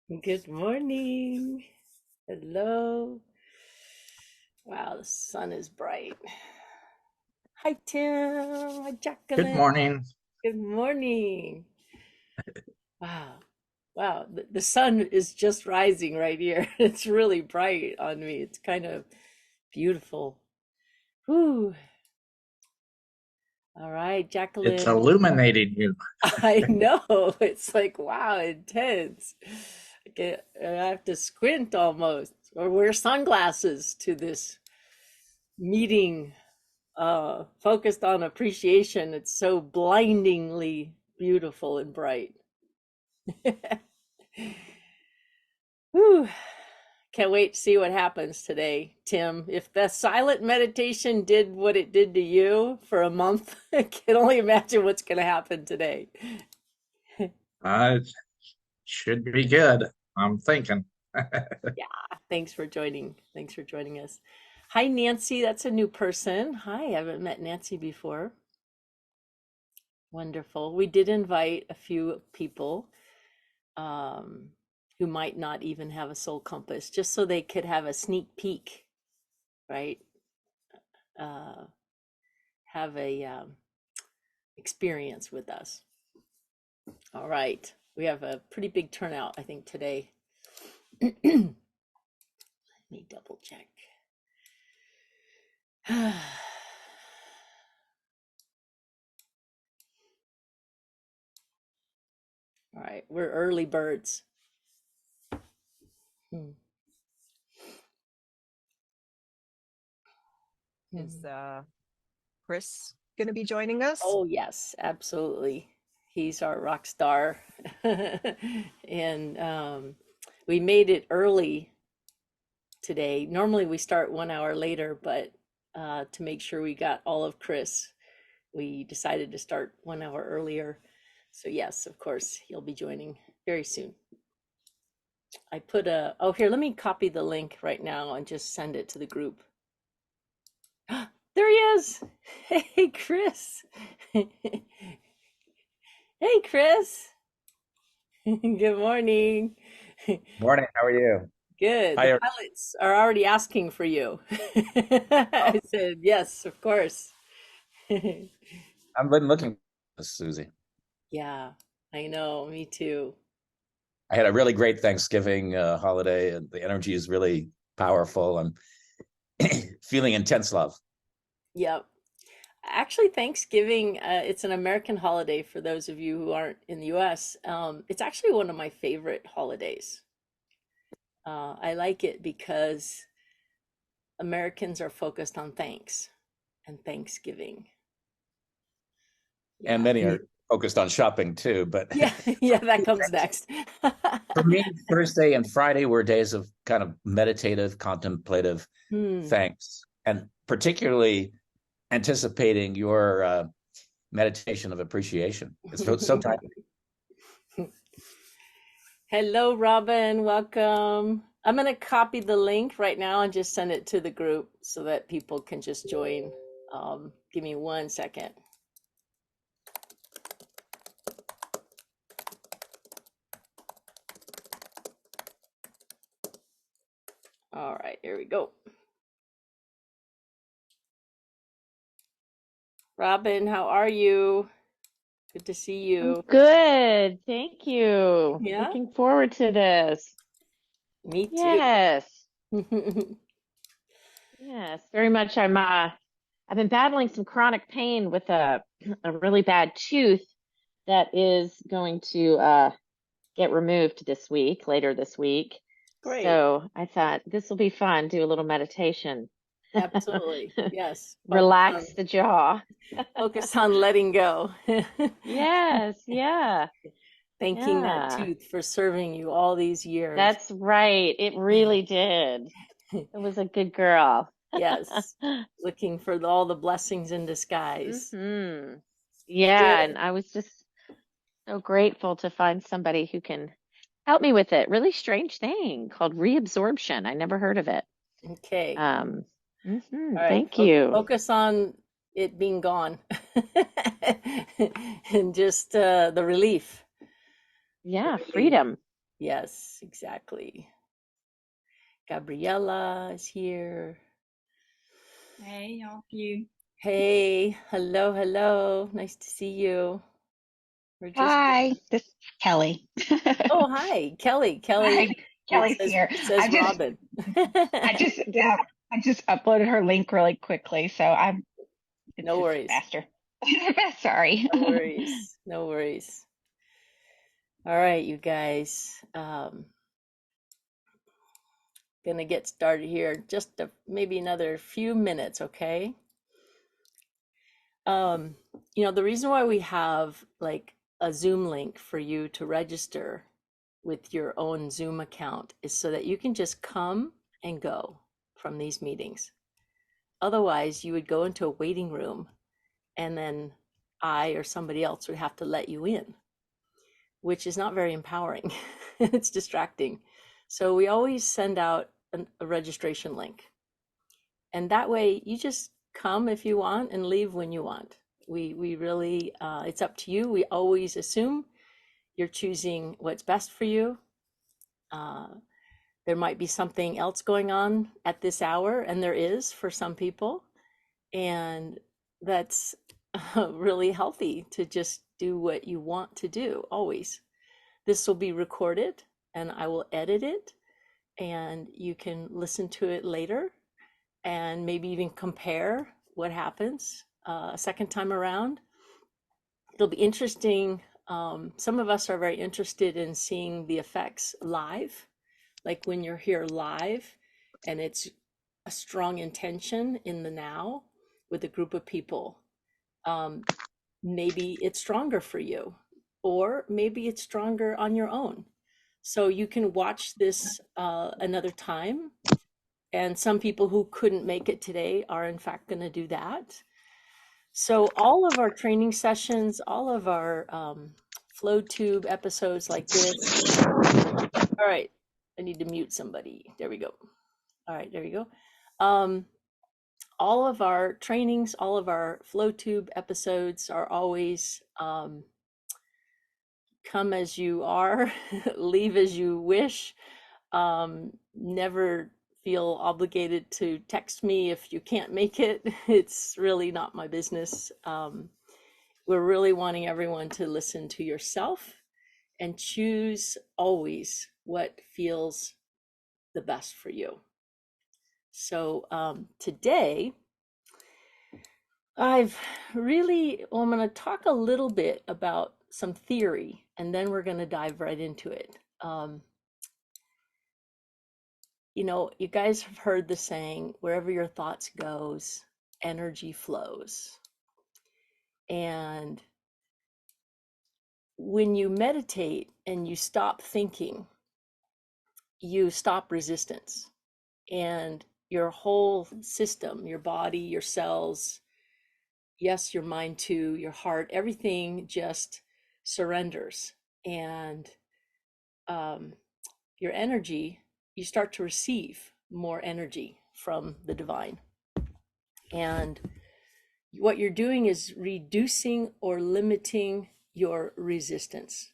Good morning. Hello. Wow, the sun is bright. Hi, Tim. Hi, Good Jacqueline. morning. Good morning. Wow. Wow. The sun is just rising right here. It's really bright on me. It's kind of beautiful. Whew. All right, It's Jacqueline. illuminating you. I know. It's like, wow, intense. I have to squint almost or wear sunglasses to this meeting focused on appreciation. It's so blindingly beautiful and bright. Whew. Can't wait to see what happens today, Tim. If the silent meditation did what it did to you for a month, I can only imagine what's going to happen today. It should be good. I'm thinking. Yeah, thanks for joining. Thanks for joining us. Hi, Nancy. That's a new person. Hi, I haven't met Nancy before. Wonderful. We did invite a few people um, who might not even have a soul compass, just so they could have a sneak peek, right? Uh, have a experience with us. All right, we have a pretty big turnout, I think, today. Let me double check. All right, we're early birds. Hmm. Is Chris going to be joining us? Oh, yes, absolutely. He's our rock star. And we made it early today. Normally we start 1 hour later, but to make sure we got all of Chris, we decided to start 1 hour earlier. So yes, of course, he'll be joining very soon. I put oh, here, let me copy the link right now and just send it to the group. There he is. Hey, Chris. Hey, Chris. Good morning. Morning. How are you? Good. The Hi. pilots are already asking for you. I said, yes, of course. I've been looking for Susie. Yeah, I know. Me too. I had a really great Thanksgiving holiday, and the energy is really powerful. I'm feeling intense love. Yep. Actually, Thanksgiving, it's an American holiday for those of you who aren't in the US. It's actually one of my favorite holidays. I like it because Americans are focused on thanks and Thanksgiving. And Yeah. many are focused on shopping too. But Yeah, yeah, that comes next. for me, Thursday and Friday were days of kind of meditative, contemplative Hmm. thanks, and particularly anticipating your meditation of appreciation. It's so tight. Hello, Robin. Welcome. I'm going to copy the link right now and just send it to the group so that people can just join. Give me 1 second. All right, here we go. Robin, how are you? Good to see I'm you. good. Thank you. Yeah, Looking forward to this. me too. Yes. Yes, very much. I've been battling some chronic pain with a really bad tooth that is going to get removed this week, later this week. Great. So I thought this will be fun, do a little meditation. Absolutely. Yes. Relax the jaw. Focus on letting go. Yes, yeah. Thanking that Yeah. tooth for serving you all these years. That's right. It really did. It was a good girl. Yes. Looking for all the blessings in disguise. Hmm. Yeah, Good. and I was just so grateful to find somebody who can help me with it. Really strange thing called reabsorption. I never heard of it. Okay. Um, All right. Thank you. Focus on it being gone and just the relief. The Yeah, relief. freedom. Yes, exactly. Gabriella is here. Hey, all of you. Hey, hello, hello. Nice to see you. We're just Hi, this is Kelly. Oh, hi, Kelly. Kelly, Hi, Kelly's here. it says Robin. I just, yeah, I just uploaded her link really quickly, so it's No just worries. faster. Sorry. No worries. No worries. All right, you guys. Gonna get started here. Just maybe another few minutes, okay? The reason why we have like a Zoom link for you to register with your own Zoom account is so that you can just come and go from these meetings. Otherwise, you would go into a waiting room and then I or somebody else would have to let you in, which is not very empowering. It's distracting. So we always send out a registration link. And that way you just come if you want and leave when you want. We really, it's up to you. We always assume you're choosing what's best for you. There might be something else going on at this hour, and there is for some people. And that's really healthy to just do what you want to do always. This will be recorded and I will edit it, and you can listen to it later and maybe even compare what happens a second time around. It'll be interesting. Some of us are very interested in seeing the effects live, like when you're here live and it's a strong intention in the now with a group of people. Maybe it's stronger for you, or maybe it's stronger on your own. So you can watch this another time. And some people who couldn't make it today are in fact going to do that. So all of our training sessions, all of our FlowTube episodes like this. All right, I need to mute somebody. There we go. All right, there you go. All of our trainings, all of our FlowTube episodes are always come as you are, leave as you wish. Never feel obligated to text me if you can't make it. It's really not my business. We're really wanting everyone to listen to yourself and choose always what feels the best for you. So today, I'm going to talk a little bit about some theory, and then we're going to dive right into it. You guys have heard the saying, wherever your thoughts goes, energy flows. And when you meditate and you stop thinking, you stop resistance, and your whole system, your body, your cells, yes, your mind too, your heart, everything just surrenders. And your energy, you start to receive more energy from the divine. And what you're doing is reducing or limiting your resistance,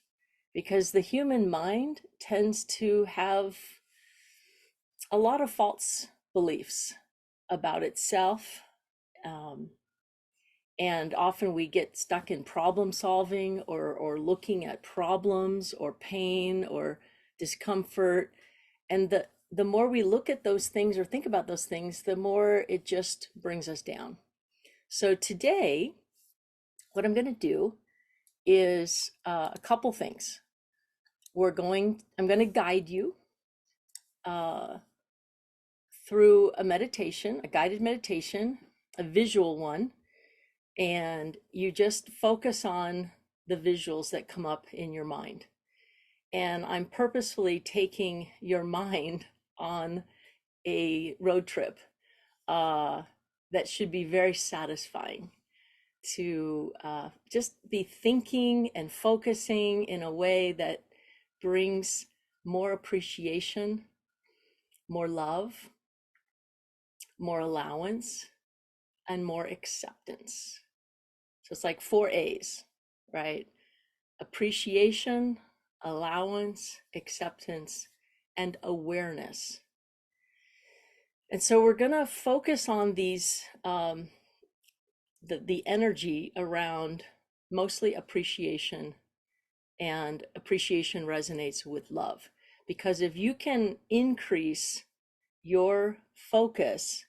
because the human mind tends to have a lot of false beliefs about itself. And often we get stuck in problem solving or looking at problems or pain or discomfort. And the more we look at those things or think about those things, the more it just brings us down. So today, what I'm going to do is a couple things. I'm going to guide you through a meditation, a guided meditation, a visual one, and you just focus on the visuals that come up in your mind. And I'm purposefully taking your mind on a road trip that should be very satisfying to just be thinking and focusing in a way that brings more appreciation, more love, more allowance, and more acceptance. So it's like 4 A's, right? Appreciation, allowance, acceptance, and awareness. And so we're going to focus on these, the energy around mostly appreciation, and appreciation resonates with love. Because if you can increase your focus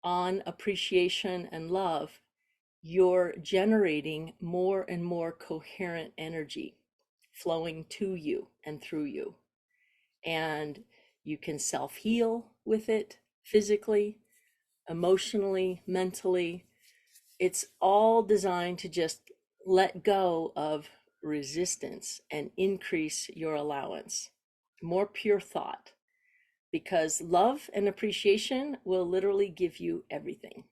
on appreciation and love, you're generating more and more coherent energy flowing to you and through you. And you can self-heal with it physically, emotionally, mentally. It's all designed to just let go of resistance and increase your allowance, more pure thought, because love and appreciation will literally give you everything.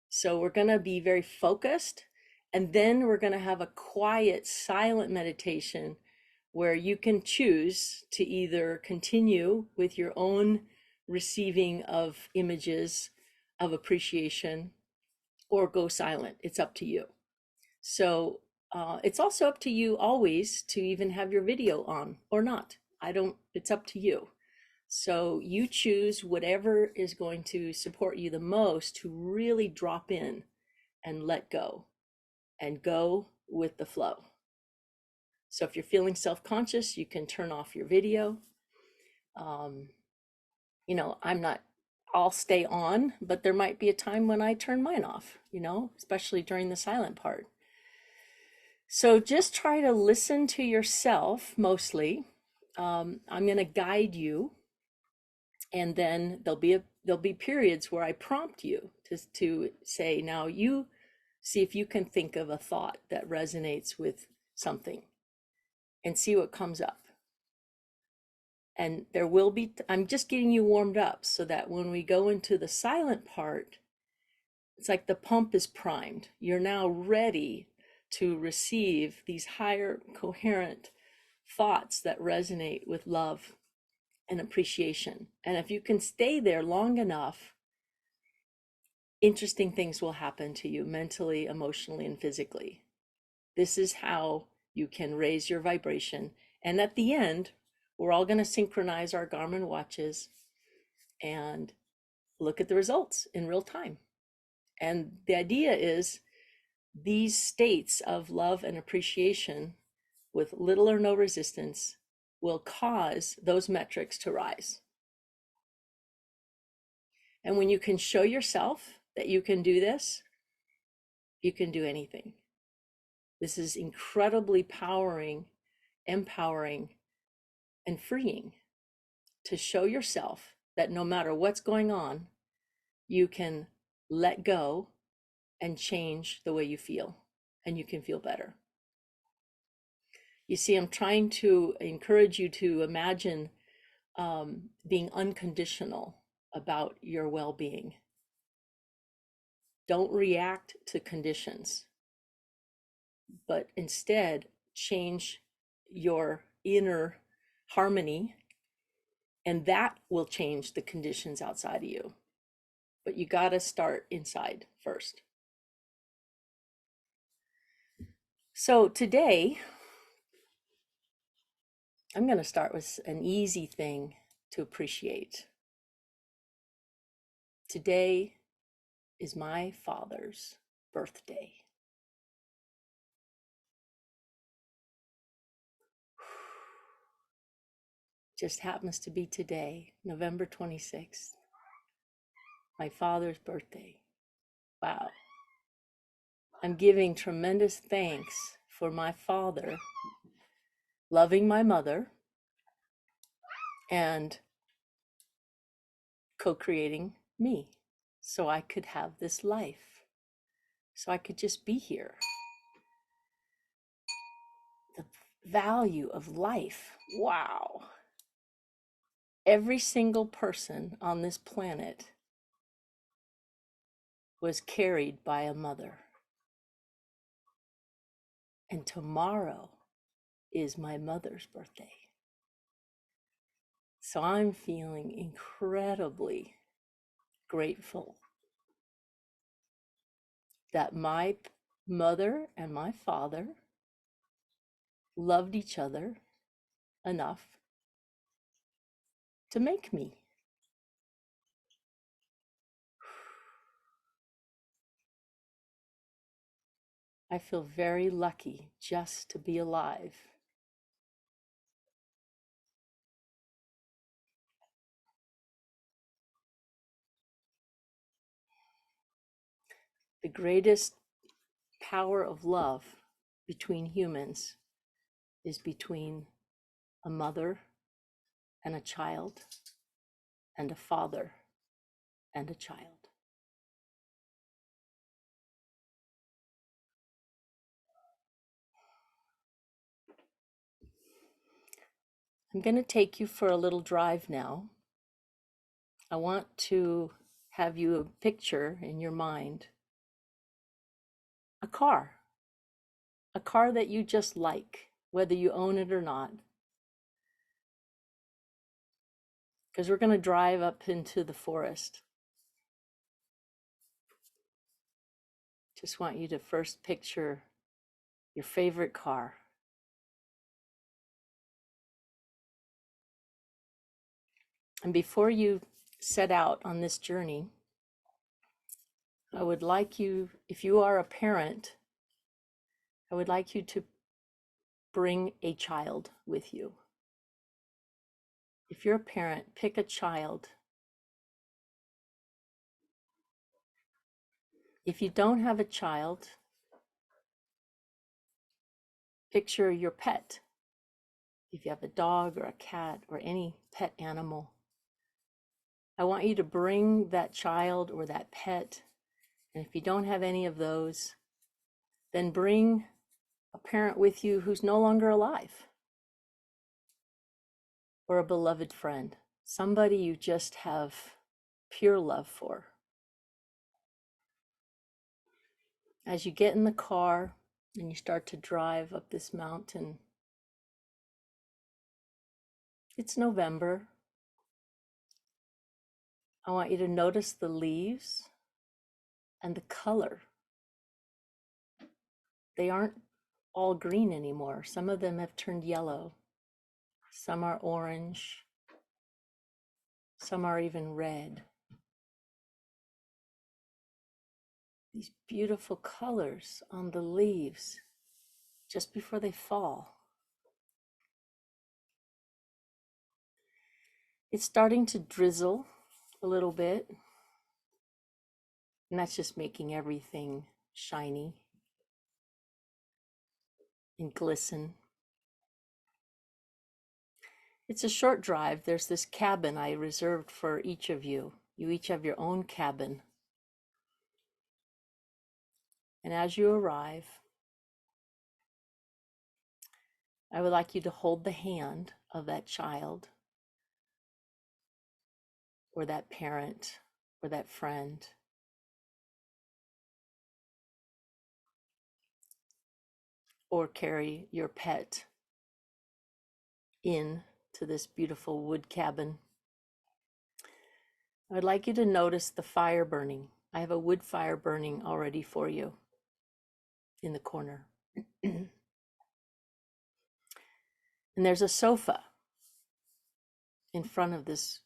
So we're going to be very focused, and then we're going to have a quiet, silent meditation where you can choose to either continue with your own receiving of images of appreciation or go silent. It's up to you. So it's also up to you always to even have your video on or not. It's up to you. So you choose whatever is going to support you the most to really drop in and let go and go with the flow. So if you're feeling self-conscious, you can turn off your video. I'll stay on, but there might be a time when I turn mine off, especially during the silent part. So just try to listen to yourself mostly. I'm going to guide you, and then there'll be periods where I prompt you to say, now you see if you can think of a thought that resonates with something and see what comes up. And there will be, I'm just getting you warmed up so that when we go into the silent part, it's like the pump is primed. You're now ready to receive these higher coherent thoughts that resonate with love and appreciation. And if you can stay there long enough, interesting things will happen to you mentally, emotionally, and physically. This is how you can raise your vibration. And at the end, we're all going to synchronize our Garmin watches and look at the results in real time. And the idea is these states of love and appreciation with little or no resistance will cause those metrics to rise. And when you can show yourself that you can do this, you can do anything. This is incredibly empowering, and freeing to show yourself that no matter what's going on, you can let go and change the way you feel, and you can feel better. You see, I'm trying to encourage you to imagine being unconditional about your well-being. Don't react to conditions, but instead change your inner harmony, and that will change the conditions outside of you. But you got to start inside first. So today, I'm going to start with an easy thing to appreciate. Today is my father's birthday. Just happens to be today, November 26th, my father's birthday. Wow. I'm giving tremendous thanks for my father loving my mother and co-creating me so I could have this life, so I could just be here. The value of life. Wow. Every single person on this planet was carried by a mother. And tomorrow is my mother's birthday. So I'm feeling incredibly grateful that my mother and my father loved each other enough to make me. I feel very lucky just to be alive. The greatest power of love between humans is between a mother and a child, and a father and a child. I'm going to take you for a little drive now. I want to have you picture in your mind a car that you just like, whether you own it or not. Because we're going to drive up into the forest. Just want you to first picture your favorite car. And before you set out on this journey, I would like you, if you are a parent, I would like you to bring a child with you. If you're a parent, pick a child. If you don't have a child, picture your pet. If you have a dog or a cat or any pet animal, I want you to bring that child or that pet. And if you don't have any of those, then bring a parent with you who's no longer alive, or a beloved friend, somebody you just have pure love for. As you get in the car and you start to drive up this mountain, it's November. I want you to notice the leaves and the color. They aren't all green anymore. Some of them have turned yellow. Some are orange. Some are even red. These beautiful colors on the leaves just before they fall. It's starting to drizzle a little bit, and that's just making everything shiny and glisten. It's a short drive. There's this cabin I reserved for each of you. You each have your own cabin. And as you arrive, I would like you to hold the hand of that child or that parent or that friend. Or carry your pet in to this beautiful wood cabin. I would like you to notice the fire burning. I have a wood fire burning already for you in the corner. And there's a sofa in front of this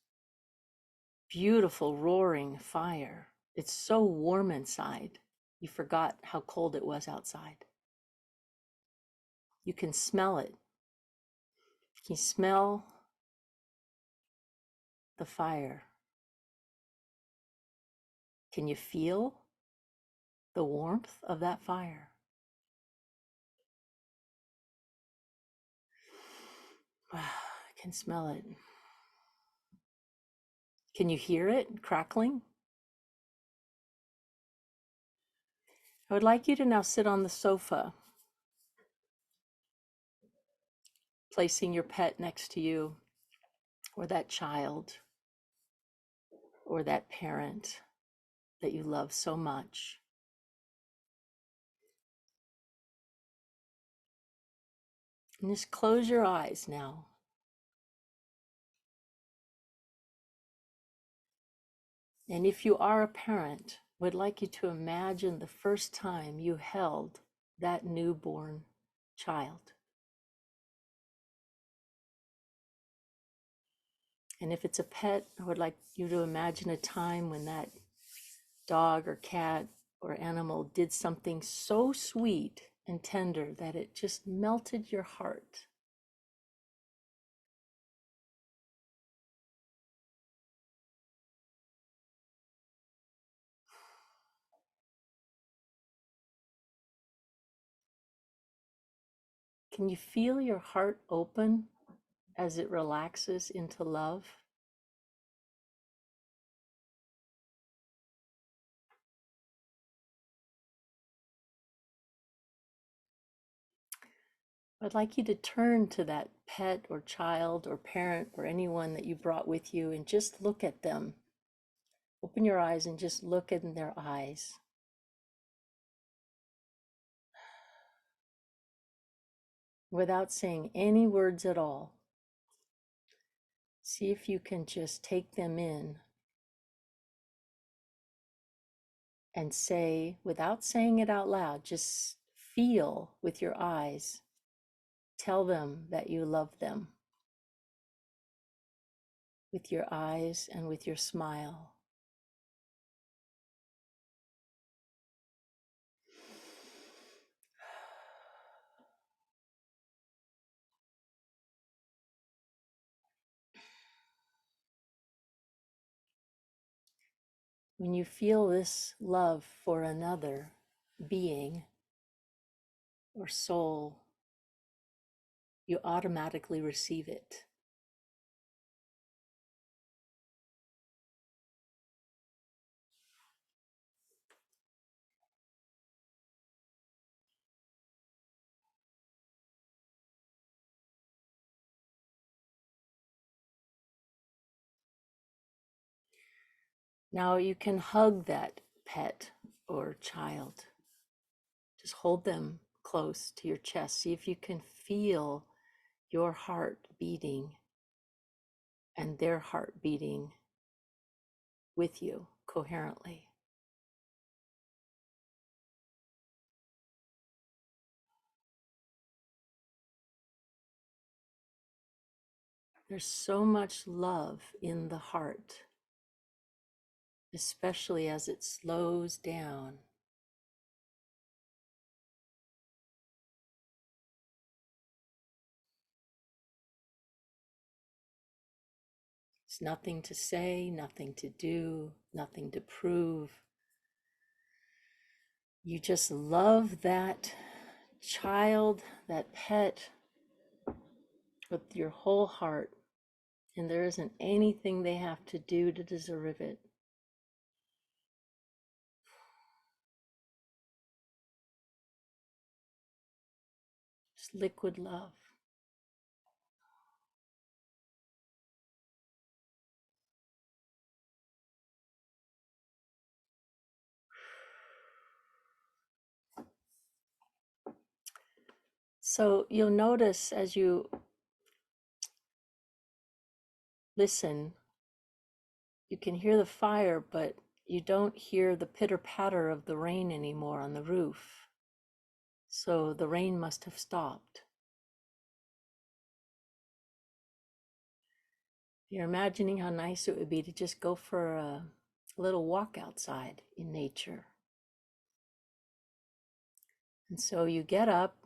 beautiful roaring fire. It's so warm inside. You forgot how cold it was outside. You can smell it. Can you smell the fire? Can you feel the warmth of that fire? I can smell it. Can you hear it crackling? I would like you to now sit on the sofa, placing your pet next to you, or that child, or that parent that you love so much. And just close your eyes now. And if you are a parent, I would like you to imagine the first time you held that newborn child. And if it's a pet, I would like you to imagine a time when that dog or cat or animal did something so sweet and tender that it just melted your heart. Can you feel your heart open as it relaxes into love? I'd like you to turn to that pet or child or parent or anyone that you brought with you and just look at them. Open your eyes and just look in their eyes. Without saying any words at all. See if you can just take them in and say, without saying it out loud, just feel with your eyes. Tell them that you love them with your eyes and with your smile. When you feel this love for another being or soul, you automatically receive it. Now you can hug that pet or child. Just hold them close to your chest. See if you can feel your heart beating and their heart beating with you coherently. There's so much love in the heart, especially as it slows down. It's nothing to say, nothing to do, nothing to prove. You just love that child, that pet, with your whole heart, and there isn't anything they have to do to deserve it. Just liquid love. So you'll notice as you listen, you can hear the fire, but you don't hear the pitter-patter of the rain anymore on the roof. So the rain must have stopped. You're imagining how nice it would be to just go for a little walk outside in nature. And so you get up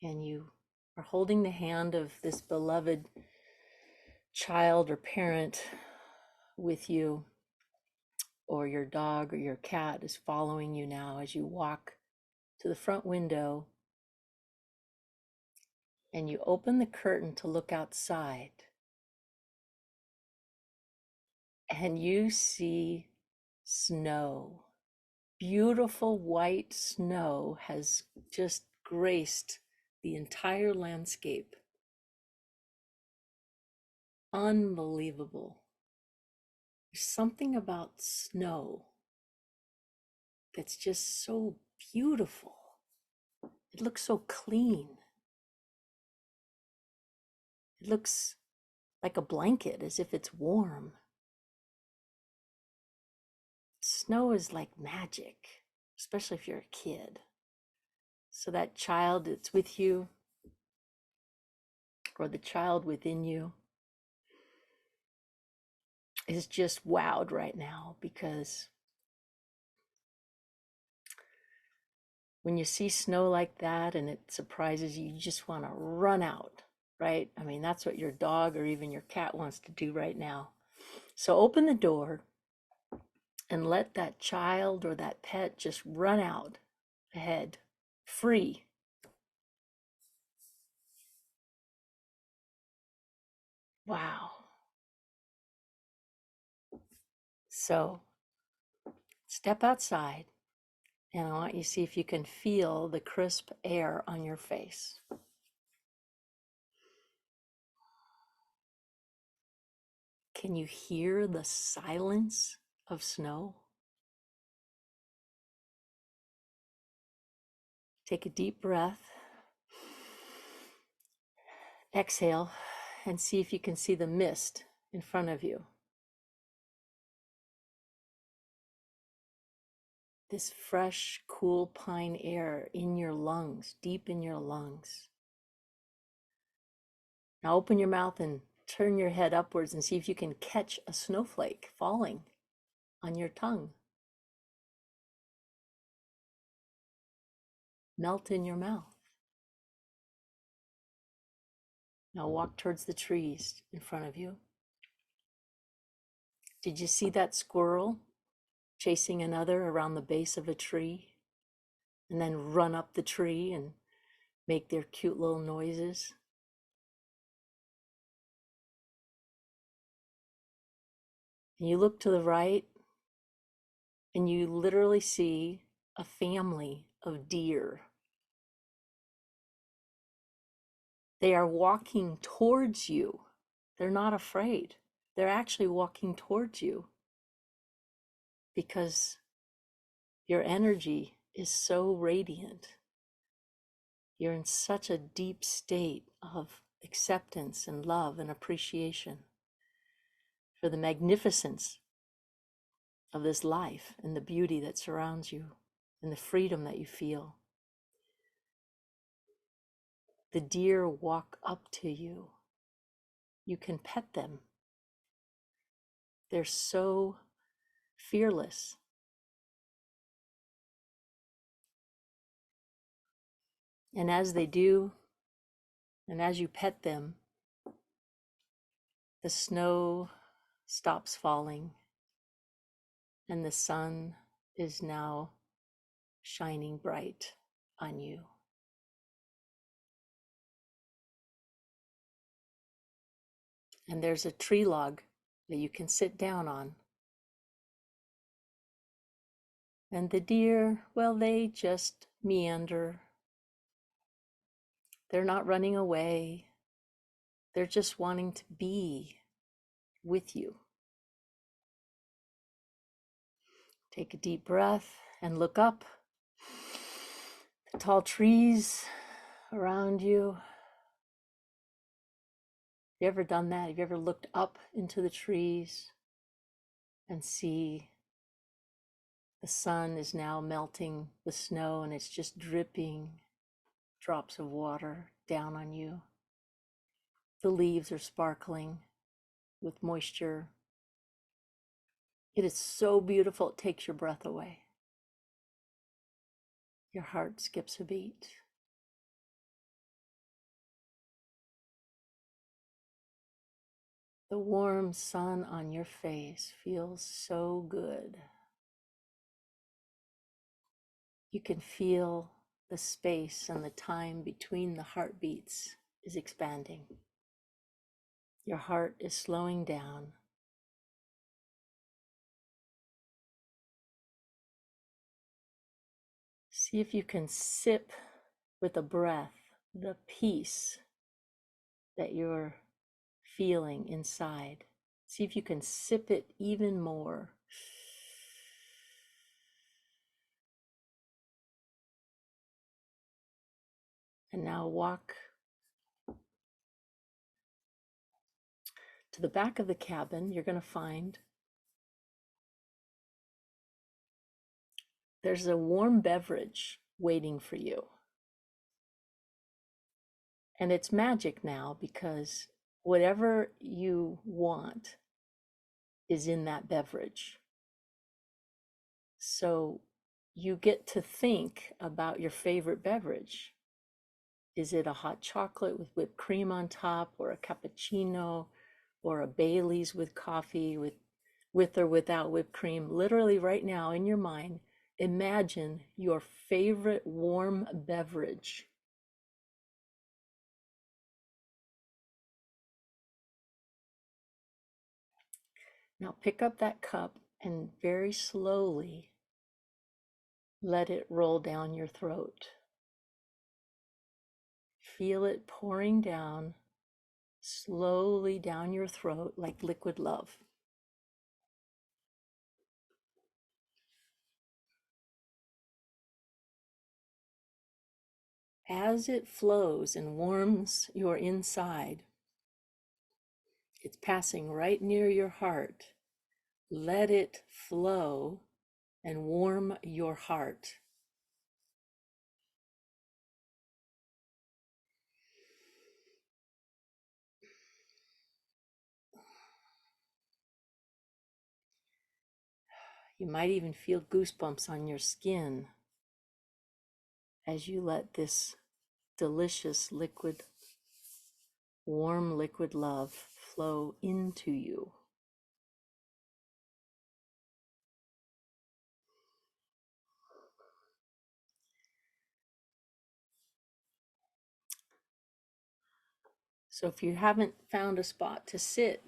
and you are holding the hand of this beloved child or parent with you, or your dog or your cat is following you now as you walk to the front window and you open the curtain to look outside and you see snow. Beautiful white snow has just graced the entire landscape. Unbelievable. There's something about snow that's just so beautiful. It looks so clean. It looks like a blanket, as if it's warm. Snow is like magic, especially if you're a kid. So that child that's with you, or the child within you, is just wowed right now, because when you see snow like that and it surprises you, you just want to run out, right? I mean, that's what your dog or even your cat wants to do right now. So open the door and let that child or that pet just run out ahead, free. Wow. So step outside, and I want you to see if you can feel the crisp air on your face. Can you hear the silence of snow? Take a deep breath. Exhale and see if you can see the mist in front of you. This fresh, cool pine air in your lungs, deep in your lungs. Now open your mouth and turn your head upwards and see if you can catch a snowflake falling on your tongue. Melt in your mouth. Now walk towards the trees in front of you. Did you see that squirrel chasing another around the base of a tree and then run up the tree and make their cute little noises? And you look to the right and you literally see a family of deer. They are walking towards you. They're not afraid. They're actually walking towards you because your energy is so radiant. You're in such a deep state of acceptance and love and appreciation for the magnificence of this life and the beauty that surrounds you and the freedom that you feel. The deer walk up to you. You can pet them. They're so fearless. And as they do, and as you pet them, the snow stops falling and the sun is now shining bright on you. And there's a tree log that you can sit down on. And the deer, well, they just meander. They're not running away. They're just wanting to be with you. Take a deep breath and look up. The tall trees around you. Have you ever done that? Have you ever looked up into the trees and see the sun is now melting the snow and it's just dripping drops of water down on you? The leaves are sparkling with moisture. It is so beautiful, it takes your breath away. Your heart skips a beat. The warm sun on your face feels so good. You can feel the space and the time between the heartbeats is expanding. Your heart is slowing down. See if you can sip with a breath the peace that you're feeling inside. See if you can sip it even more. And now walk to the back of the cabin. You're going to find there's a warm beverage waiting for you. And it's magic now because whatever you want is in that beverage. So you get to think about your favorite beverage. Is it a hot chocolate with whipped cream on top, or a cappuccino, or a Bailey's with coffee, with or without whipped cream? Literally right now in your mind, imagine your favorite warm beverage. Now pick up that cup and very slowly let it roll down your throat. Feel it pouring down slowly down your throat like liquid love. As it flows and warms your inside, it's passing right near your heart. Let it flow and warm your heart. You might even feel goosebumps on your skin as you let this delicious liquid, warm liquid love flow into you. So if you haven't found a spot to sit,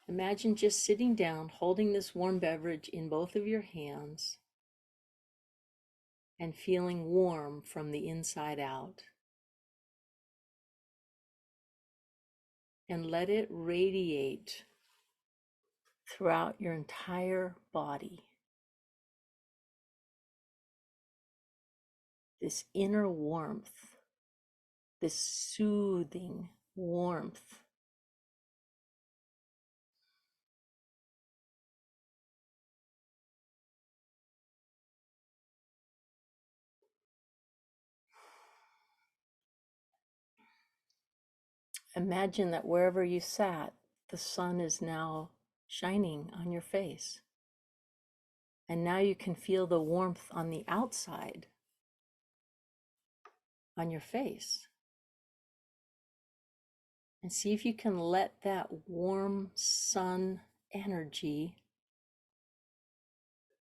imagine just sitting down, holding this warm beverage in both of your hands and feeling warm from the inside out. And let it radiate throughout your entire body. This inner warmth, this soothing warmth. Imagine that wherever you sat, the sun is now shining on your face. And now you can feel the warmth on the outside, on your face. And see if you can let that warm sun energy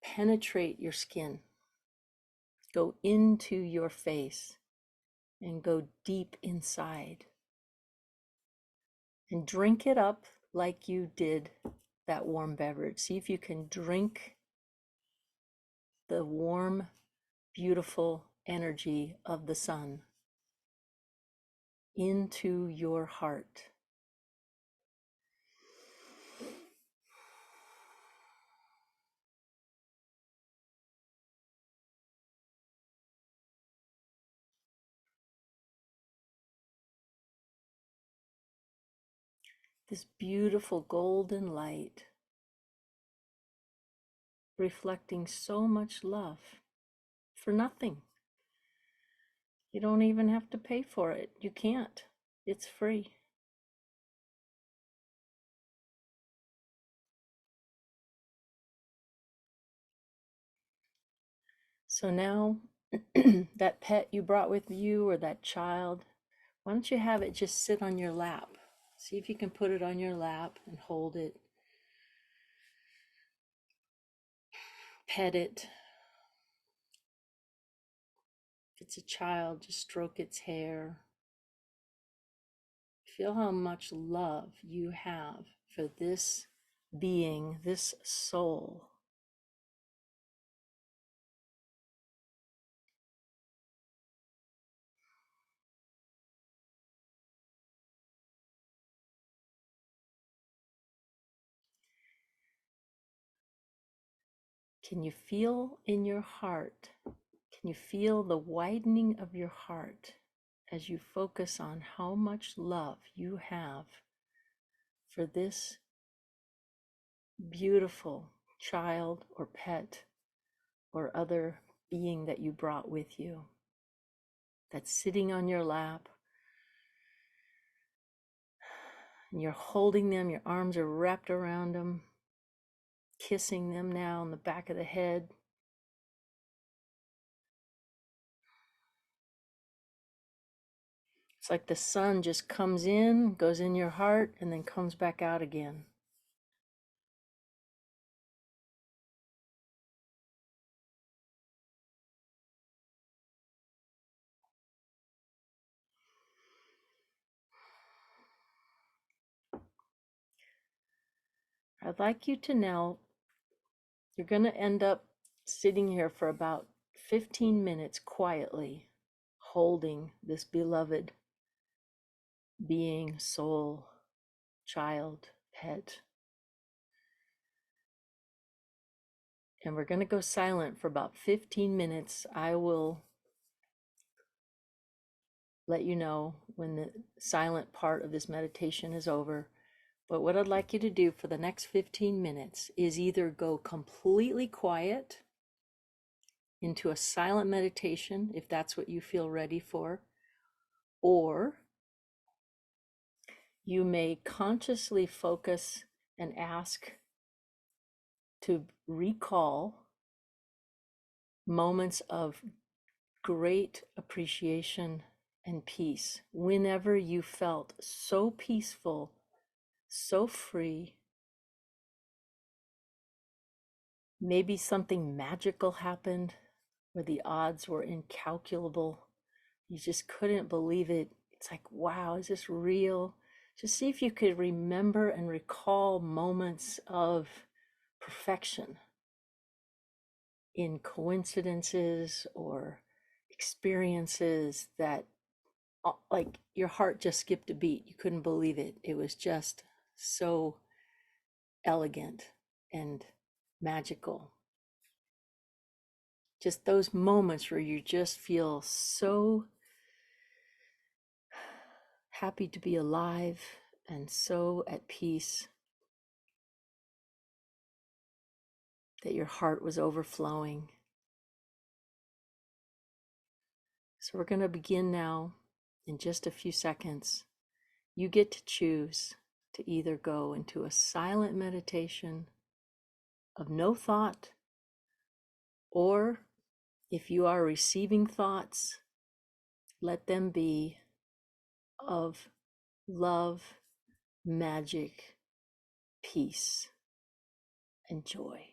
penetrate your skin, go into your face, and go deep inside. And drink it up like you did that warm beverage. See if you can drink the warm, beautiful energy of the sun into your heart. This beautiful golden light reflecting so much love for nothing. You don't even have to pay for it. You can't. It's free. So now that pet you brought with you, or that child, why don't you have it just sit on your lap? See if you can put it on your lap and hold it. Pet it. If it's a child, just stroke its hair. Feel how much love you have for this being, this soul. Can you feel in your heart? Can you feel the widening of your heart as you focus on how much love you have for this beautiful child or pet or other being that you brought with you, that's sitting on your lap, And you're holding them, your arms are wrapped around them, kissing them now on the back of the head. It's like the sun just comes in, goes in your heart, and then comes back out again. I'd like you to now, you're going to end up sitting here for about 15 minutes quietly, holding this beloved being, soul, child, pet. And we're going to go silent for about 15 minutes. I will let you know when the silent part of this meditation is over. But what I'd like you to do for the next 15 minutes is either go completely quiet into a silent meditation, if that's what you feel ready for, or you may consciously focus and ask to recall moments of great appreciation and peace whenever you felt so peaceful, so free. Maybe something magical happened where the odds were incalculable. You just couldn't believe it. It's like, wow, is this real? Just see if you could remember and recall moments of perfection in coincidences or experiences that, like, your heart just skipped a beat. You couldn't believe it. It was just so elegant and magical. Just those moments where you just feel so happy to be alive and so at peace that your heart was overflowing. So we're going to begin now in just a few seconds. You get to choose to either go into a silent meditation of no thought, or if you are receiving thoughts, let them be of love, magic, peace, and joy.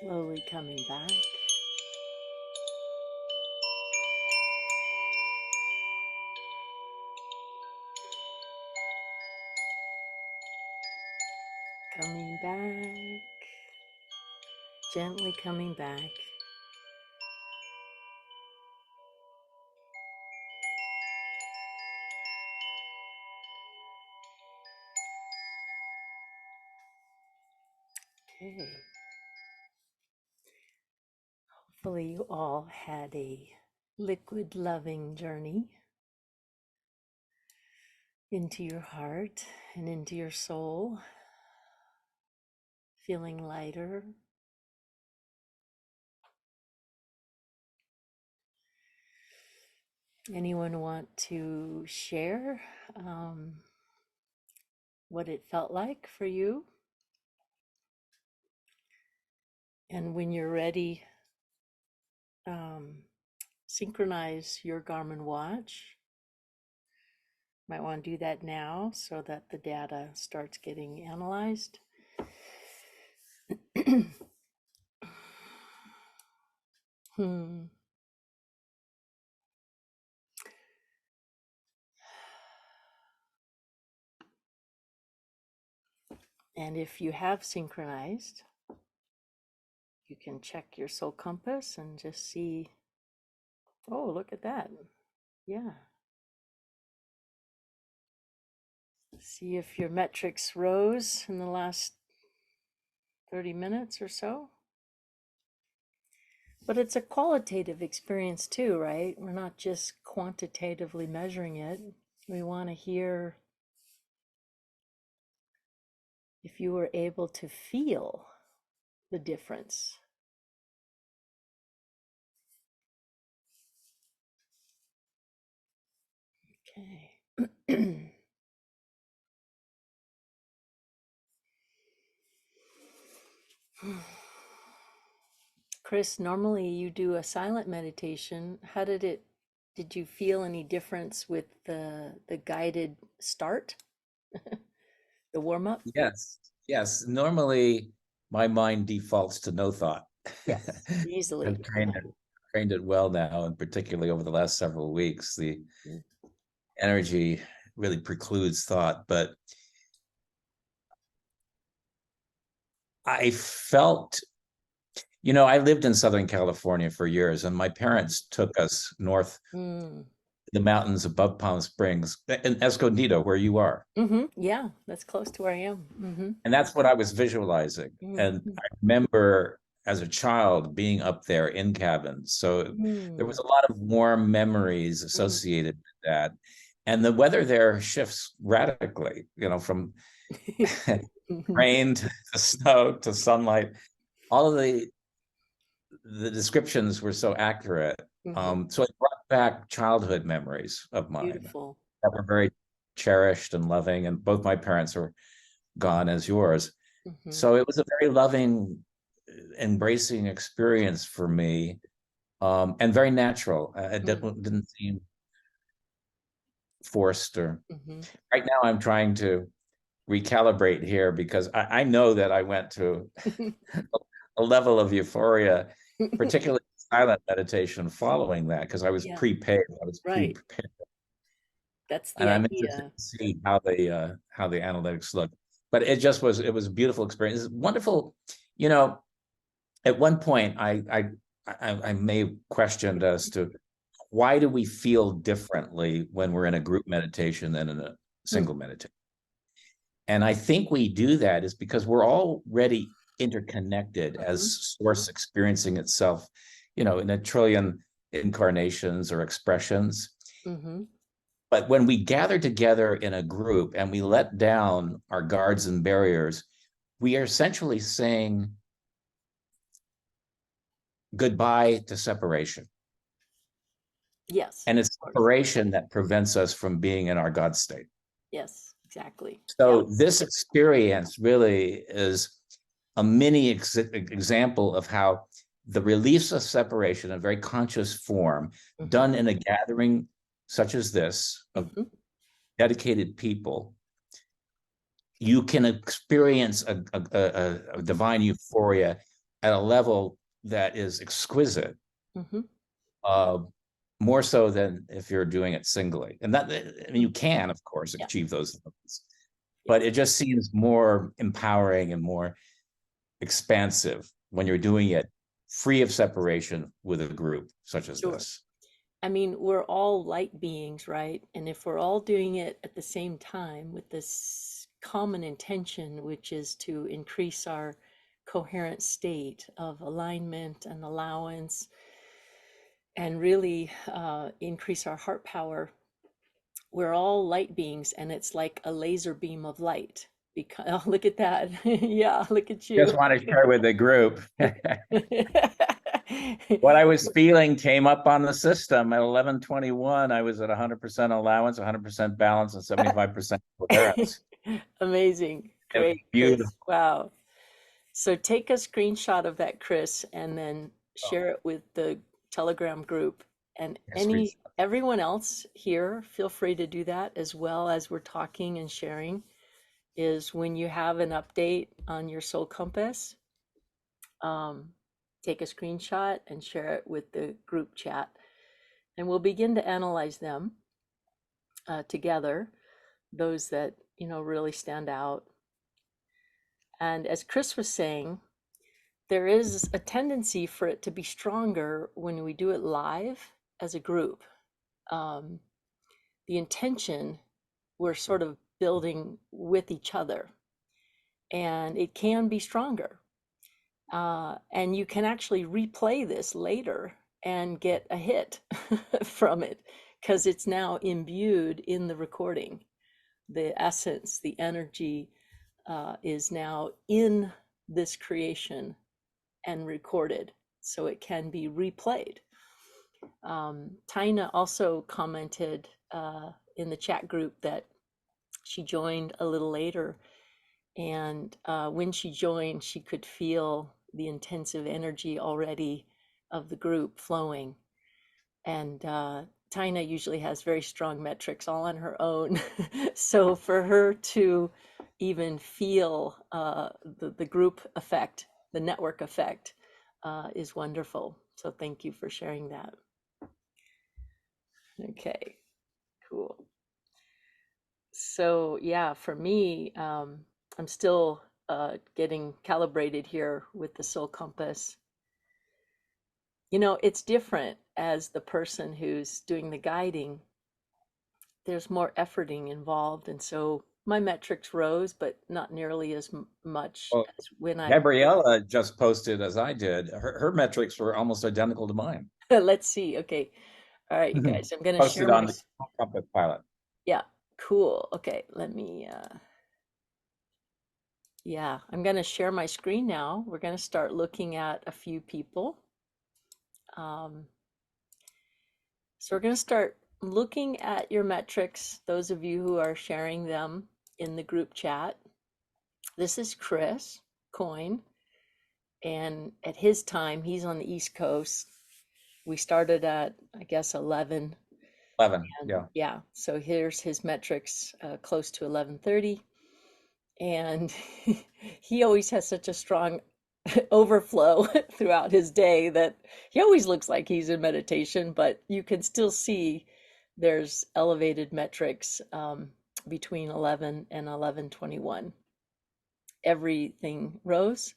Slowly coming back. Coming back. Gently coming back. Okay. Hopefully you all had a liquid loving journey into your heart and into your soul, feeling lighter. Anyone want to share what it felt like for you? And when you're ready, synchronize your Garmin watch. Might want to do that now so that the data starts getting analyzed. And if you have synchronized, you can check your soul compass and just see, oh, look at that. Yeah. See if your metrics rose in the last 30 minutes or so. But it's a qualitative experience too, right? We're not just quantitatively measuring it. We want to hear if you were able to feel the difference. Okay. Chris, normally you do a silent meditation. How did you feel any difference with the guided start? The warm-up? Yes. Normally my mind defaults to no thought. Yes, easily. I've trained it well now, and particularly over the last several weeks, the energy really precludes thought. But I felt, I lived in Southern California for years, and my parents took us north, the mountains above Palm Springs, in Escondido, where you are. Yeah, that's close to where I am. And that's what I was visualizing. And I remember as a child being up there in cabins. So there was a lot of warm memories associated with that. And the weather there shifts radically, from rain to snow to sunlight. All of the descriptions were so accurate. So it brought back childhood memories of mine. Beautiful. That were very cherished and loving. And both my parents are gone as yours. So it was a very loving, embracing experience for me, and very natural. It didn't seem forced or. Right now I'm trying to recalibrate here because I know that I went to a level of euphoria, particularly silent meditation following that, because I was prepaid. I was pre-prepared. That's the and I'm idea. interested to see how the analytics look. But it was a beautiful experience. It's wonderful. At one point I may have questioned as to why do we feel differently when we're in a group meditation than in a single meditation. And I think we do that is because we're already interconnected as source experiencing itself, in a trillion incarnations or expressions. But when we gather together in a group and we let down our guards and barriers, we are essentially saying goodbye to separation. Yes. And it's separation that prevents us from being in our God state. Yes, exactly. So this experience really is a mini example of how the release of separation in a very conscious form, done in a gathering such as this, of dedicated people, you can experience a divine euphoria at a level that is exquisite, Hmm. more so than if you're doing it singly. And that, I mean, you can, of course, Yeah. achieve those levels, but it just seems more empowering and more expansive when you're doing it free of separation with a group such as Sure. this. I mean, we're all light beings, right? And if we're all doing it at the same time with this common intention, which is to increase our coherent state of alignment and allowance, and really increase our heart power, we're all light beings, and it's like a laser beam of light. Because, oh, look at that. Yeah, look at you. Just want to share with the group. What I was feeling came up on the system at 11:21. I was at 100% allowance, 100% balance, and 75% coherence. Amazing. It was Great, beautiful. Chris. Wow. So take a screenshot of that, Chris, and then share it with the Telegram group. And Yes, everyone else here, feel free to do that as well as we're talking and sharing. Is when you have an update on your soul compass, take a screenshot and share it with the group chat. And we'll begin to analyze them together, those that, really stand out. And as Chris was saying, there is a tendency for it to be stronger when we do it live as a group. The intention, we're sort of building with each other, and it can be stronger. And you can actually replay this later and get a hit from it because it's now imbued in the recording. The essence, the energy is now in this creation and recorded, so it can be replayed. Tina also commented in the chat group that she joined a little later, and when she joined, she could feel the intensive energy already of the group flowing. And Tina usually has very strong metrics all on her own. So for her to even feel the group effect, the network effect, is wonderful. So thank you for sharing that. Okay, cool. So yeah, for me, I'm still getting calibrated here with the soul compass. It's different as the person who's doing the guiding. There's more efforting involved, and so my metrics rose, but not nearly as much Well, as when I. Gabriella just posted as I did. Her metrics were almost identical to mine. Let's see. Okay. All right, you guys. I'm gonna Posted share on my. the Compass Pilot. Yeah. Cool. Okay. Let me. Yeah, I'm gonna share my screen now. We're gonna start looking at a few people. So we're going to start looking at your metrics, those of you who are sharing them in the group chat. This is Chris Coyne, and at his time, he's on the East Coast. We started at, I guess, 11. 11, And yeah. yeah, so here's his metrics, close to 11:30. And he always has such a strong overflow throughout his day that he always looks like he's in meditation, but you can still see there's elevated metrics between 11 and 11:21. Everything rose.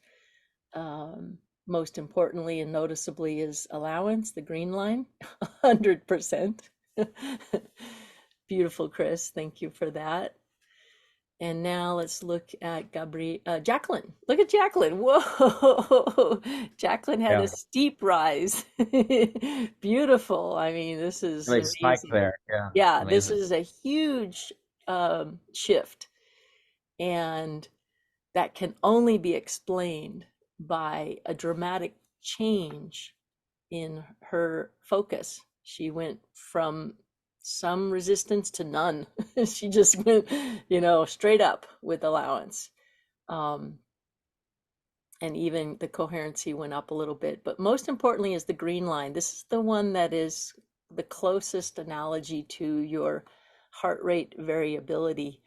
Most importantly and noticeably is allowance, the green line, 100%. Beautiful, Chris. Thank you for that. And now let's look at Jacqueline. Look at Jacqueline. Whoa. Jacqueline had a steep rise. Beautiful. I mean, this is Really spike amazing. there. Yeah. Yeah, Amazing. this is a huge shift. And that can only be explained by a dramatic change in her focus. She went from some resistance to none. She just went, straight up with allowance. And even the coherency went up a little bit. But most importantly is the green line. This is the one that is the closest analogy to your heart rate variability.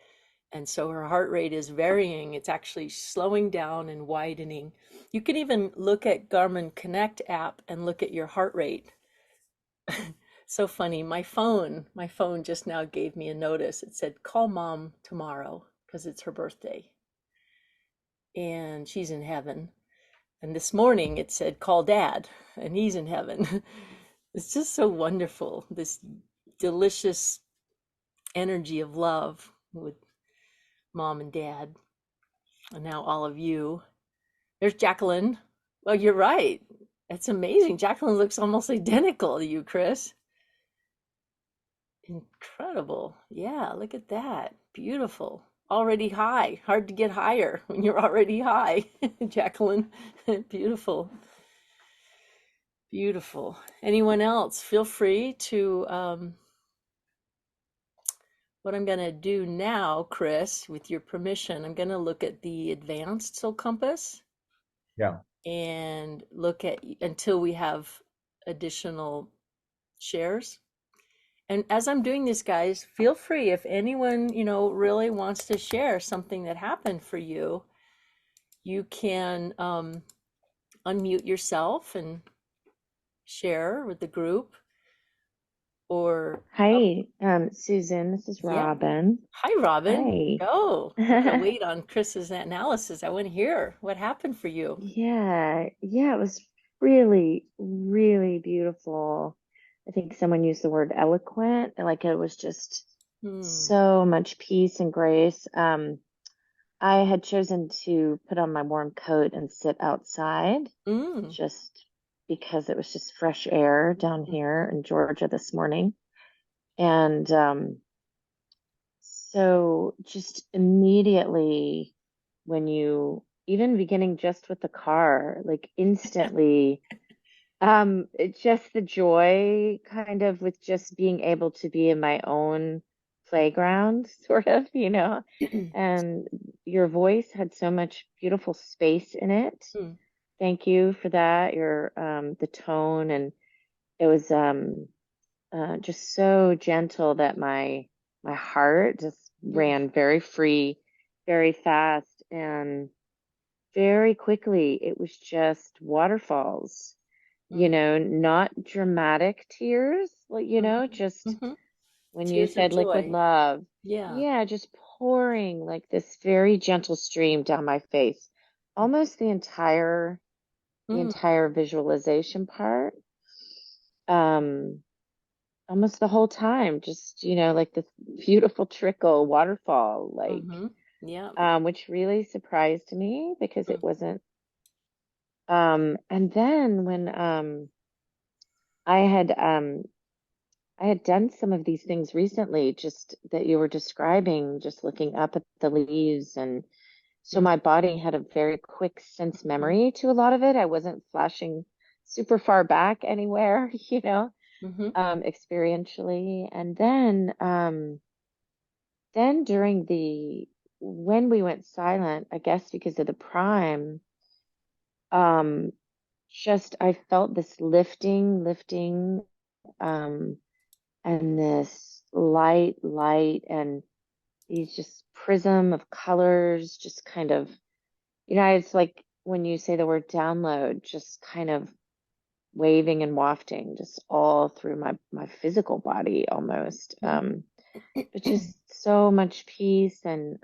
And so her heart rate is varying. It's actually slowing down and widening. You can even look at Garmin Connect app and look at your heart rate. So funny. My phone just now gave me a notice. It said, call mom tomorrow because it's her birthday. And she's in heaven. And this morning it said, call dad, and he's in heaven. It's just so wonderful, this delicious energy of love with mom and dad, and now all of you. There's Jacqueline. Well, you're right. It's amazing. Jacqueline looks almost identical to you, Chris. Incredible. Yeah, look at that. Beautiful. Already high. Hard to get higher when you're already high. Jacqueline, beautiful. Beautiful. Anyone else? Feel free to, what I'm going to do now, Chris, with your permission, I'm going to look at the advanced soul compass. Yeah. And look at until we have additional shares. And as I'm doing this, guys, feel free if anyone, really wants to share something that happened for you, you can unmute yourself and share with the group. Or Hi, Susan, this is yeah. Robin. Hi, Robin. Hi. Oh, I'm gonna wait on Chris's analysis. I want to hear what happened for you. Yeah, it was really, really beautiful. I think someone used the word eloquent, like it was just so much peace and grace. I had chosen to put on my warm coat and sit outside just because it was just fresh air down here in Georgia this morning. And so just immediately when you, even beginning just with the car, like instantly, it just the joy kind of with just being able to be in my own playground, sort of, and your voice had so much beautiful space in it. Thank you for that. Your, the tone, and it was, just so gentle that my heart just ran very free, very fast, and very quickly it was just waterfalls, not dramatic tears, like, just when you Tears of said liquid joy. love. Yeah. Yeah, just pouring like this very gentle stream down my face. Almost the entire visualization part. Almost the whole time, just, like this beautiful trickle waterfall, like, Yeah. which really surprised me because it wasn't, and then when, I had, I had done some of these things recently, just that you were describing, just looking up at the leaves. And so my body had a very quick sense memory to a lot of it. I wasn't flashing super far back anywhere, experientially. And then when we went silent, I guess because of the prime, just I felt this lifting, and this light, and these just prism of colors, just kind of, it's like when you say the word download, just kind of waving and wafting just all through my physical body almost. But just so much peace, and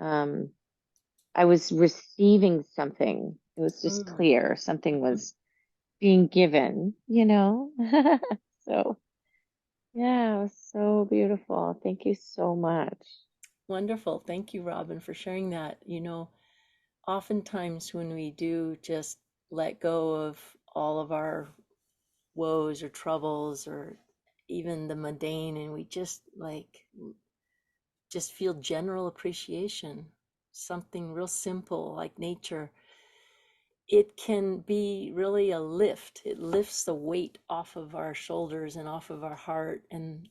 I was receiving something. It was just clear something was being given, So yeah, it was so beautiful. Thank you so much. Wonderful. Thank you, Robin, for sharing that. Oftentimes when we do just let go of all of our woes or troubles or even the mundane, and we just feel general appreciation, something real simple like nature, it can be really a lift. It lifts the weight off of our shoulders and off of our heart. And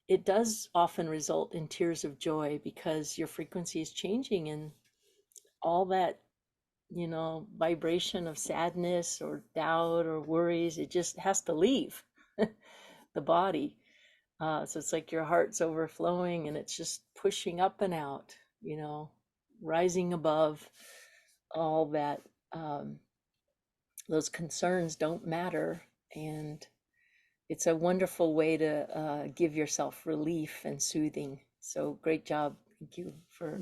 it does often result in tears of joy because your frequency is changing, and all that, vibration of sadness or doubt or worries, it just has to leave the body. So it's like your heart's overflowing and it's just pushing up and out, rising above all that. Those concerns don't matter, and it's a wonderful way to give yourself relief and soothing. So great job. Thank you for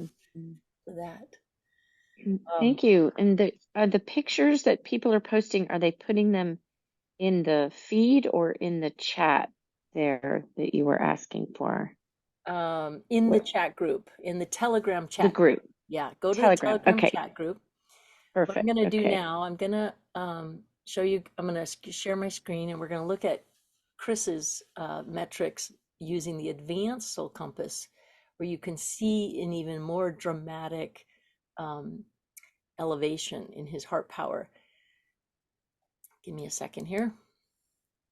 that. Thank you. And the pictures that people are posting, are they putting them in the feed or in the chat there that you were asking for? In the What, chat group, in the Telegram the chat group, Yeah, go to the Telegram. Telegram Okay, chat group. What I'm perfect. going to do Okay. now, I'm going to show you, I'm going to share my screen, and we're going to look at Chris's metrics using the advanced soul compass, where you can see an even more dramatic elevation in his heart power. Give me a second here.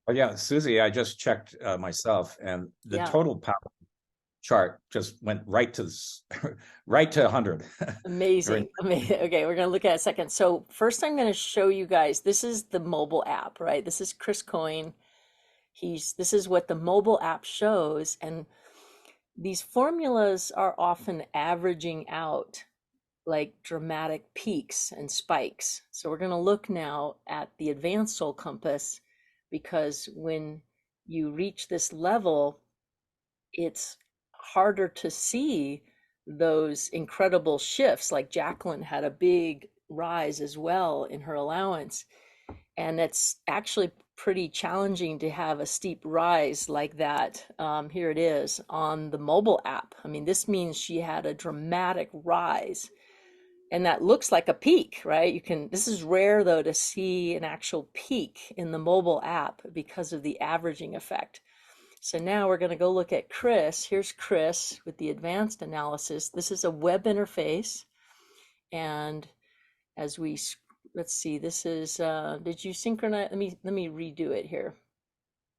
Oh yeah, Susie, I just checked myself, and the Yeah. total power chart just went right to right to 100. Amazing. Amazing. Okay, we're going to look at it a second. So first I'm going to show you guys, this is the mobile app, right? This is Chris Coyne. This is what the mobile app shows. And these formulas are often averaging out like dramatic peaks and spikes. So we're going to look now at the advanced soul compass, because when you reach this level, it's harder to see those incredible shifts. Like Jacqueline had a big rise as well in her allowance. And it's actually pretty challenging to have a steep rise like that. Here it is on the mobile app. I mean, this means she had a dramatic rise. And that looks like a peak, right? This is rare though to see an actual peak in the mobile app because of the averaging effect. So now we're going to go look at Chris. Here's Chris with the advanced analysis. This is a web interface. And as we, let's see, this is, did you synchronize? Let me redo it here.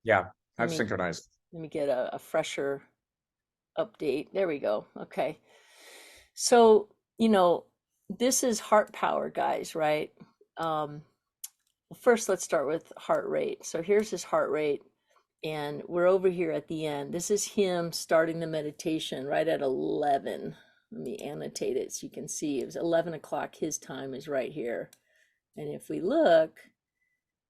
Yeah, I've synchronized. Let me get a fresher update. There we go. Okay. So, this is heart power, guys, right? First, let's start with heart rate. So here's his heart rate. And we're over here at the end. This is him starting the meditation right at 11. Let me annotate it so you can see. It was 11 o'clock. His time is right here. And if we look,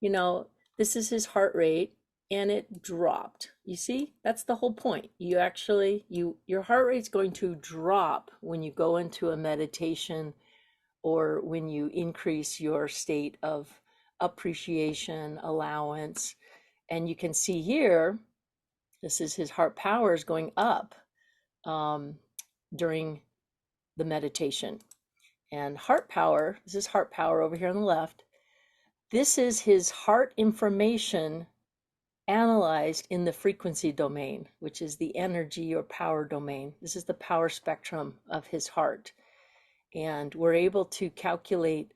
this is his heart rate, and it dropped. You see, that's the whole point. You actually, your heart rate's going to drop when you go into a meditation or when you increase your state of appreciation, allowance. And you can see here, this is his heart power is going up during the meditation. And heart power, this is heart power over here on the left. This is his heart information analyzed in the frequency domain, which is the energy or power domain. This is the power spectrum of his heart. And we're able to calculate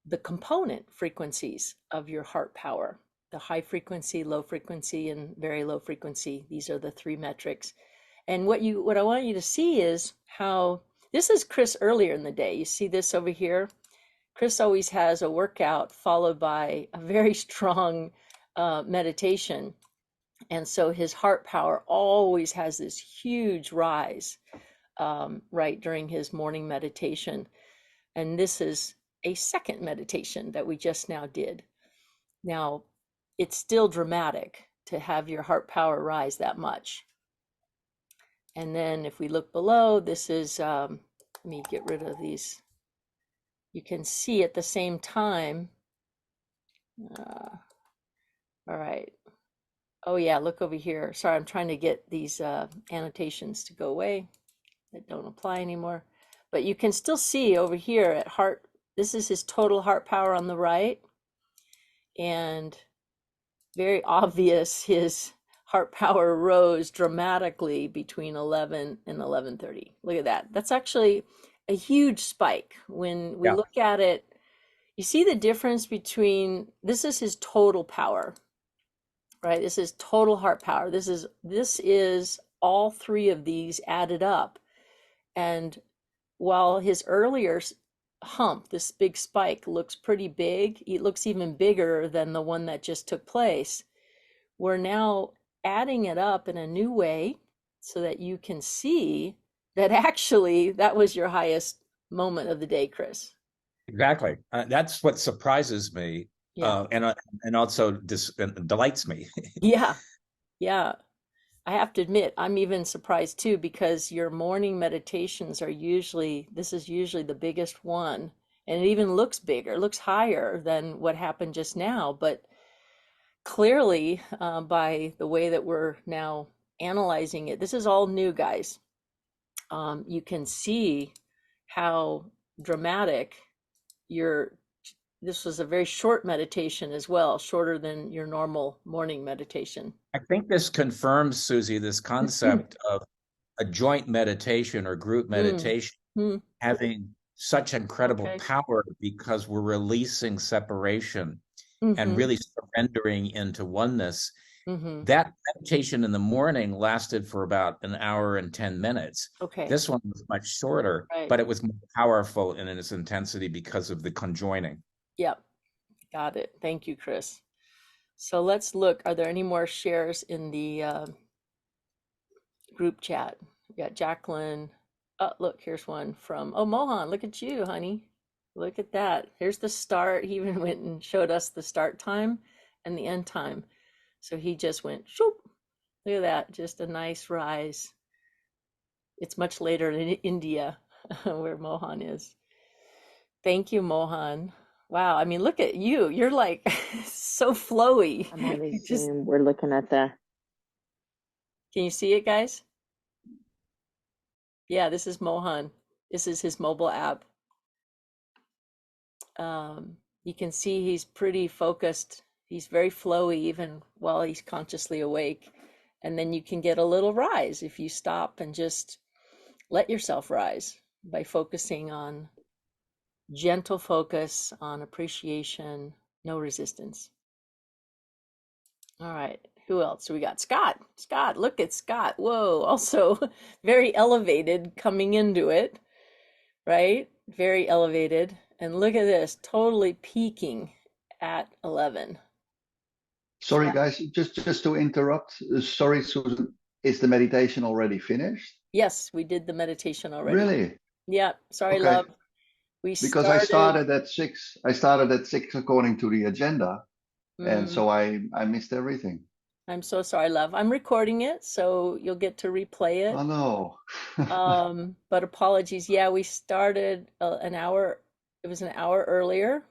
the component frequencies of your heart power. The high frequency, low frequency, and very low frequency. These are the three metrics. And what I want you to see is how, this is Chris earlier in the day. You see this over here? Chris always has a workout followed by a very strong meditation. And so his heart power always has this huge rise right during his morning meditation. And this is a second meditation that we just now did. Now, it's still dramatic to have your heart power rise that much. And then if we look below, this is, let me get rid of these. You can see at the same time. All right. Oh yeah, look over here. Sorry, I'm trying to get these annotations to go away that don't apply anymore. But you can still see over here at heart, this is his total heart power on the right. And very obvious, his heart power rose dramatically between 11 and 11:30. Look at that. That's actually a huge spike. When we look at it, you see the difference between, this is his total power, right? This is total heart power. This is all three of these added up. And while his earlier hump, this big spike, looks pretty big, it looks even bigger than the one that just took place. We're now adding it up in a new way so that you can see that actually that was your highest moment of the day, Chris? Exactly. That's what surprises me, Yeah. and also delights me. Yeah. Yeah. I have to admit, I'm even surprised too, because your morning meditations are usually, this is usually the biggest one. And it even looks bigger, looks higher than what happened just now. But clearly, by the way that we're now analyzing it, this is all new, guys. You can see how dramatic your, this was a very short meditation as well, shorter than your normal morning meditation. I think this confirms, Susie, this concept of a joint meditation or group meditation Mm. having such incredible Okay. power because we're releasing separation and Mhm. really surrendering into oneness. Mhm. That meditation in the morning lasted for about an hour and 10 minutes. Okay. This one was much shorter, Right. but it was more powerful in its intensity because of the conjoining. Yep. Got it. Thank you, Chris. So let's look. Are there any more shares in the group chat? We got Jacqueline. Oh, look, here's one from, oh, Mohan, look at you, honey. Look at that. Here's the start. He even went and showed us the start time and the end time. So he just went, shoop. Look at that. Just a nice rise. It's much later in India where Mohan is. Thank you, Mohan. Wow. I mean, look at you. You're like so flowy. I'm on the You just, Zoom. We're looking at the. can you see it, guys? Yeah, this is Mohan. This is his mobile app. You can see he's pretty focused. He's very flowy even while he's consciously awake. And then you can get a little rise if you stop and just let yourself rise by focusing on gentle focus on appreciation, no resistance. All right, who else? So we got Scott. Scott, look at Scott. Whoa, also very elevated coming into it, right? Very elevated. And look at this, totally peaking at 11. Sorry, guys, just to interrupt. Sorry, Susan. Is the meditation already finished? Yes, we did the meditation already. Really? Yeah, sorry, Okay. love. Because I started at 6. I started at 6 according to the agenda, and so I missed everything. I'm so sorry, love. I'm recording it, so you'll get to replay it. Oh no. But apologies. Yeah, we started an hour. It was an hour earlier.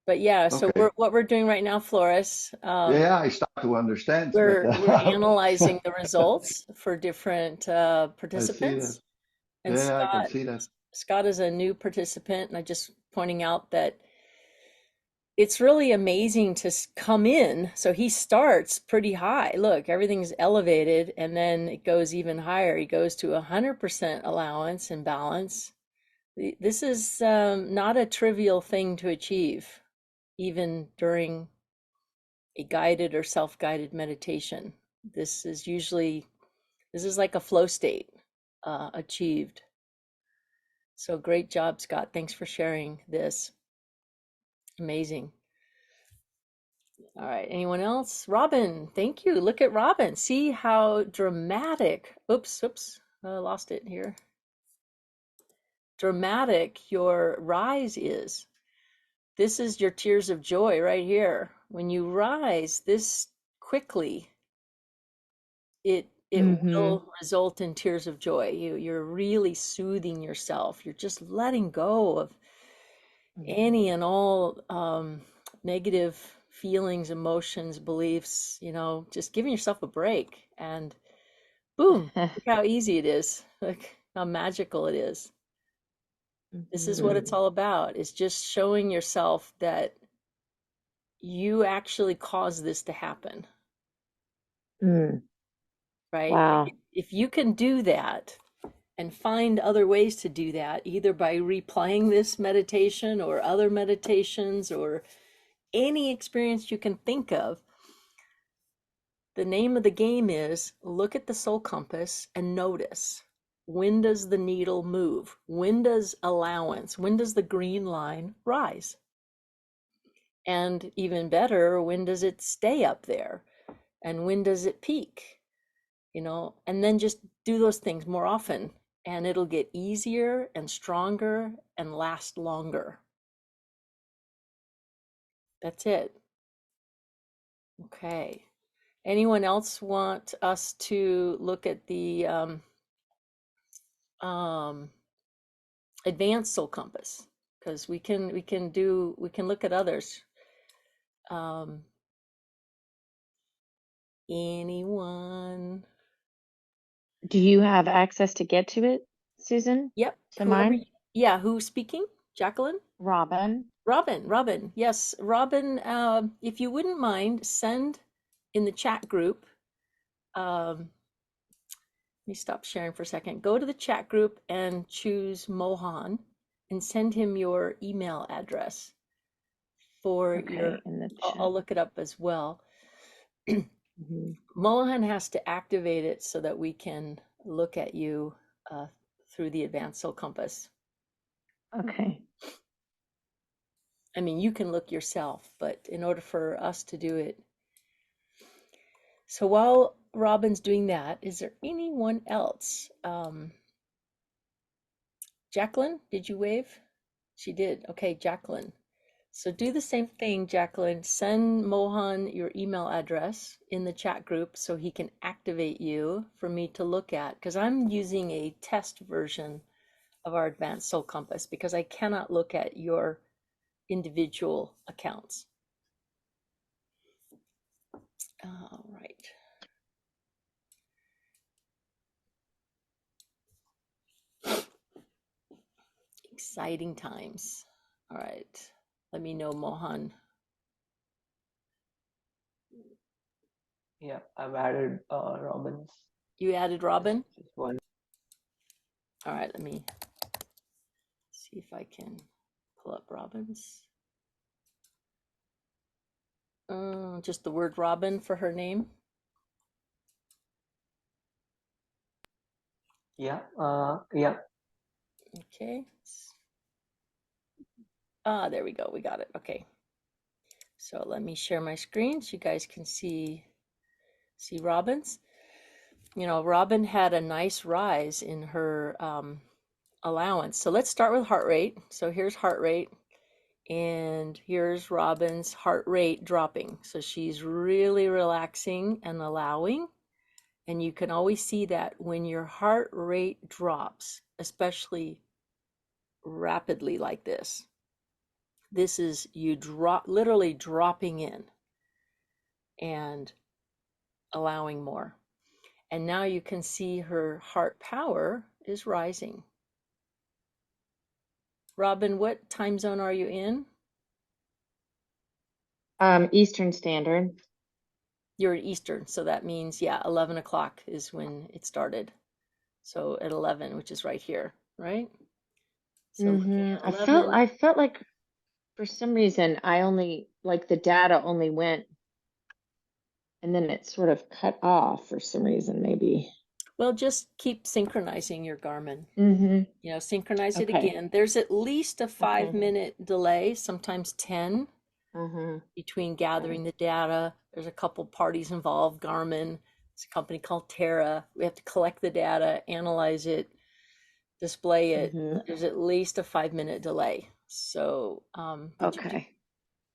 But yeah, so Okay. what we're doing right now, Flores, Yeah, I start to understand. we're but, analyzing the results for different I see participants. that. And Yeah, I can see that. Scott is a new participant, and I'm just pointing out that it's really amazing to come in. So he starts pretty high. Look, everything's elevated, and then it goes even higher. He goes to 100% allowance and balance. This is not a trivial thing to achieve, even during a guided or self-guided meditation. This is like a flow state achieved. So great job, Scott. Thanks for sharing this. Amazing. All right, anyone else? Robin, thank you. Look at Robin. See how dramatic, oops, I lost it here. Dramatic your rise is. This is your tears of joy right here. When you rise this quickly, it will result in tears of joy. You're really soothing yourself. You're just letting go of any and all negative feelings, emotions, beliefs, just giving yourself a break, and boom, look how easy it is. Look how magical it is. This is what it's all about. It's just showing yourself that you actually caused this to happen. Right? Wow. If you can do that and find other ways to do that, either by replaying this meditation or other meditations or any experience you can think of, the name of the game is look at the soul compass and notice, when does the needle move? When does allowance, when does the green line rise? And even better, when does it stay up there? And when does it peak? And then just do those things more often. and it'll get easier and stronger and last longer. That's it. Okay. Anyone else want us to look at the advanced soul compass? Because we can look at others. Anyone? Do you have access to get to it, Susan? Yep. To Whoever. mine? Yeah. Who's speaking? Jacqueline? Robin. Robin. Yes, Robin. If you wouldn't mind, send in the chat group. Let me stop sharing for a second. Go to the chat group and choose Mohan and send him your email address for Okay, your. in the I'll chat. look it up as well. Mhm. Mohan has to activate it so that we can look at you through the advanced soul compass. Okay. I mean, you can look yourself, but in order for us to do it. So while Robin's doing that, is there anyone else? Jacqueline, did you wave? She did. Okay, Jacqueline. So do the same thing, Jacqueline. Send Mohan your email address in the chat group so he can activate you for me to look at, because I'm using a test version of our advanced soul compass because I cannot look at your individual accounts. All right. Exciting times. All right. Let me know, Mohan. Yeah, I've added Robin's. You added Robin? Just one. All right, let me see if I can pull up Robin's. Just the word Robin for her name. Yeah, Okay. Ah, there we go. We got it. Okay. So let me share my screen so you guys can see Robin's. You know, Robin had a nice rise in her allowance. So let's start with heart rate. So here's heart rate. And here's Robin's heart rate dropping. So she's really relaxing and allowing. And you can always see that when your heart rate drops, especially rapidly like this, this is you literally dropping in and allowing more. And now you can see her heart power is rising. Robin, what time zone are you in? Eastern Standard. You're at Eastern, so that means, yeah, 11 o'clock is when it started. So at 11, which is right here, right? So looking at 11. I felt like for some reason I only like the data only went and then it sort of cut off for some reason, maybe. Well, just keep synchronizing your Garmin. Mm-hmm. You know, synchronize it Okay. again. There's at least a 5-minute delay, sometimes 10, between gathering the data. There's a couple parties involved. Garmin, it's a company called Terra. We have to collect the data, analyze it, display it. There's at least a 5-minute delay. So,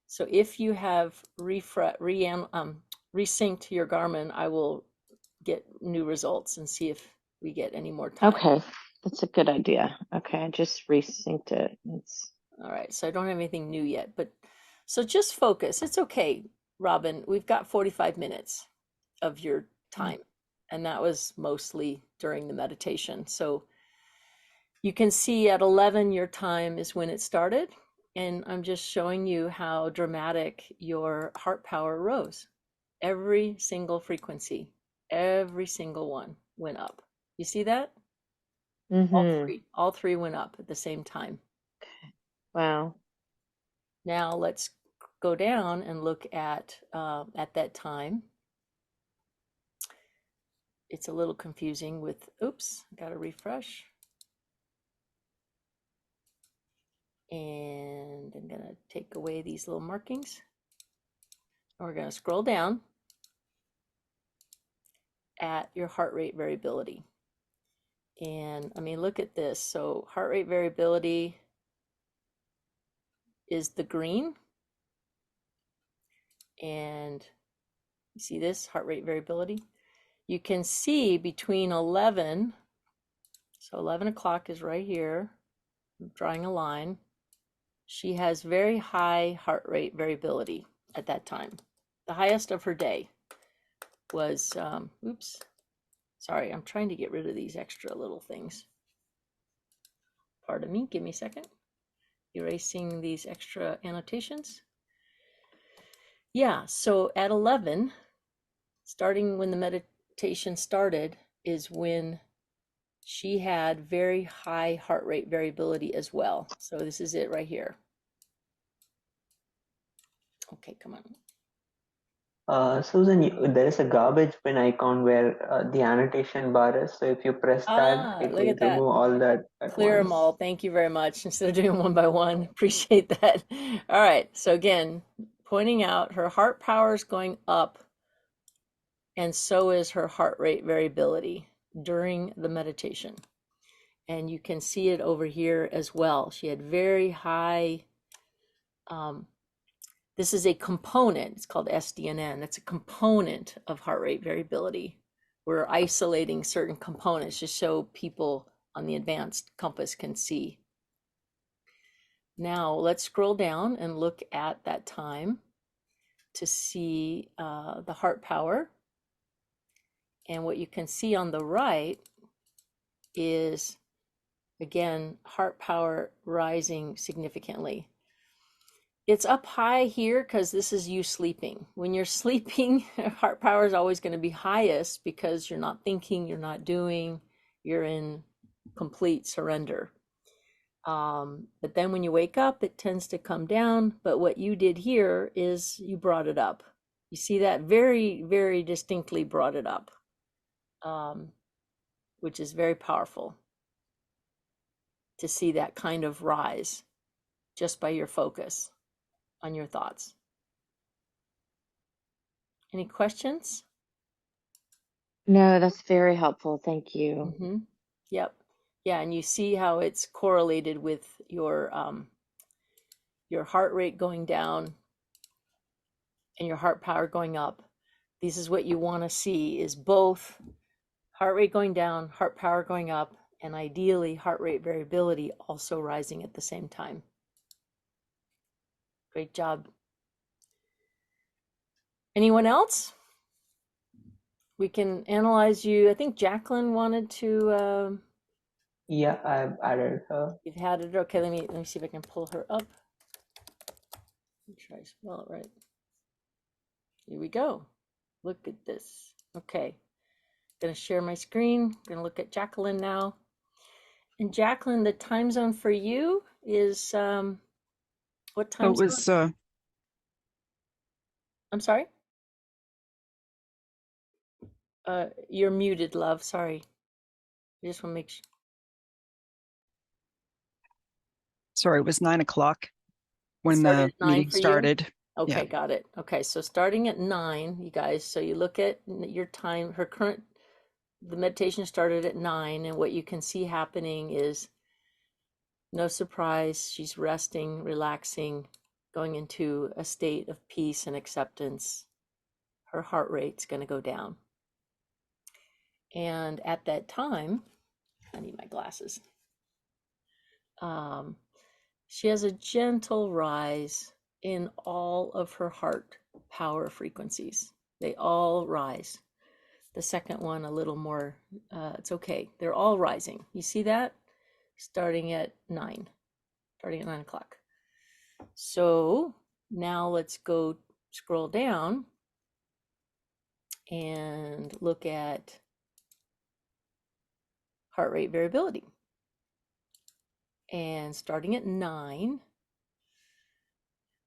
so if you have resynced your Garmin, I will get new results and see if we get any more time. Okay, that's a good idea. Okay, I just resynced it. All right, so I don't have anything new yet, but so just focus. It's okay, Robin. We've got 45 minutes of your time, and that was mostly during the meditation. So you can see at 11 your time is when it started, and I'm just showing you how dramatic your heart power rose. Every single frequency, every single one went up. You see that? All three went up at the same time. Wow. Now let's go down and look at that time. It's a little confusing with, oops, got to refresh. And I'm going to take away these little markings. And we're going to scroll down at your heart rate variability. And I mean, look at this. So heart rate variability is the green. And you see this heart rate variability? You can see between 11, so 11 o'clock is right here, I'm drawing a line. She has very high heart rate variability at that time. The highest of her day was, oops, sorry, I'm trying to get rid of these extra little things. Pardon me, give me a second. Erasing these extra annotations. Yeah, so at 11, starting when the meditation started, is when she had very high heart rate variability as well. So this is it right here. Okay, come on. Susan, there is a garbage bin icon where the annotation bar is. So if you press that, it Look will at that. remove all that at Clear them once. all. Thank you very much. Instead of doing one by one, appreciate that. All right. So again, pointing out her heart power is going up, and so is her heart rate variability during the meditation. And you can see it over here as well. She had very high, this is a component, it's called SDNN. It's a component of heart rate variability. We're isolating certain components just so people on the advanced compass can see. Now let's scroll down and look at that time to see the heart power. And what you can see on the right is, again, heart power rising significantly. It's up high here because this is you sleeping. When you're sleeping, heart power is always going to be highest because you're not thinking, you're not doing, you're in complete surrender. But then when you wake up, it tends to come down. But what you did here is you brought it up. You see that very, very distinctly brought it up, which is very powerful to see that kind of rise just by your focus on your thoughts. Any questions? No, that's very helpful. Thank you. Mm-hmm. Yep. Yeah, and you see how it's correlated with your heart rate going down and your heart power going up. This is what you want to see, is both heart rate going down, heart power going up, and ideally heart rate variability also rising at the same time. Great job. Anyone else? We can analyze you. I think Jacqueline wanted to. Yeah, I've added her. You've had it. Okay, let me see if I can pull her up. Try to spell it right. Here we go. Look at this. Okay, gonna share my screen. Gonna look at Jacqueline now. And Jacqueline, the time zone for you is what time It was zone? I'm sorry. You're muted, love. Sorry. I just want to make sure. sorry, it was 9 o'clock when Started the at 9 meeting for you? started. Okay, Yeah. got it. Okay, so starting at 9, you guys, so you look at your time, the meditation started at 9, and what you can see happening is no surprise, she's resting, relaxing, going into a state of peace and acceptance. Her heart rate's going to go down. And at that time, I need my glasses. She has a gentle rise in all of her heart power frequencies. They all rise. The second one a little more, it's okay. They're all rising. You see that? Starting at 9 o'clock. So now let's go scroll down and look at heart rate variability. And starting at 9,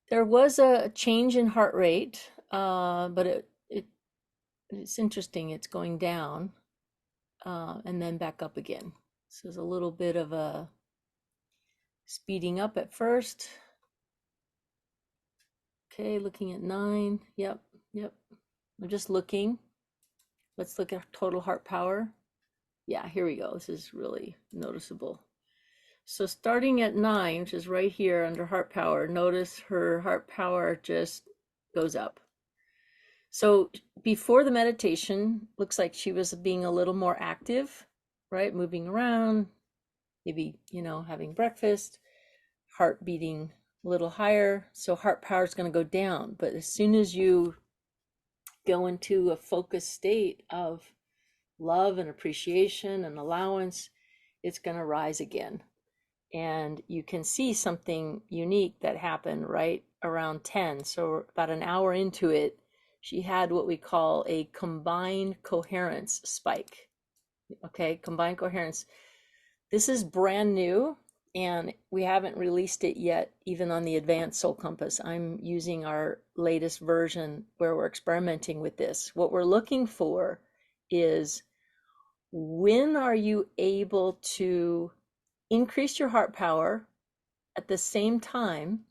there was a change in heart rate, but it's interesting. It's going down and then back up again. So there's a little bit of a speeding up at first. Okay, looking at 9. Yep. I'm just looking. Let's look at total heart power. Yeah, here we go. This is really noticeable. So starting at 9, which is right here under heart power, notice her heart power just goes up. So before the meditation, looks like she was being a little more active, right? Moving around, maybe, having breakfast, heart beating a little higher. So heart power is going to go down. But as soon as you go into a focused state of love and appreciation and allowance, it's going to rise again. And you can see something unique that happened right around 10. So about an hour into it, she had what we call a combined coherence spike. Okay, combined coherence. This is brand new and we haven't released it yet, even on the advanced soul compass. I'm using our latest version where we're experimenting with this. What we're looking for is, when are you able to increase your heart power, at the same time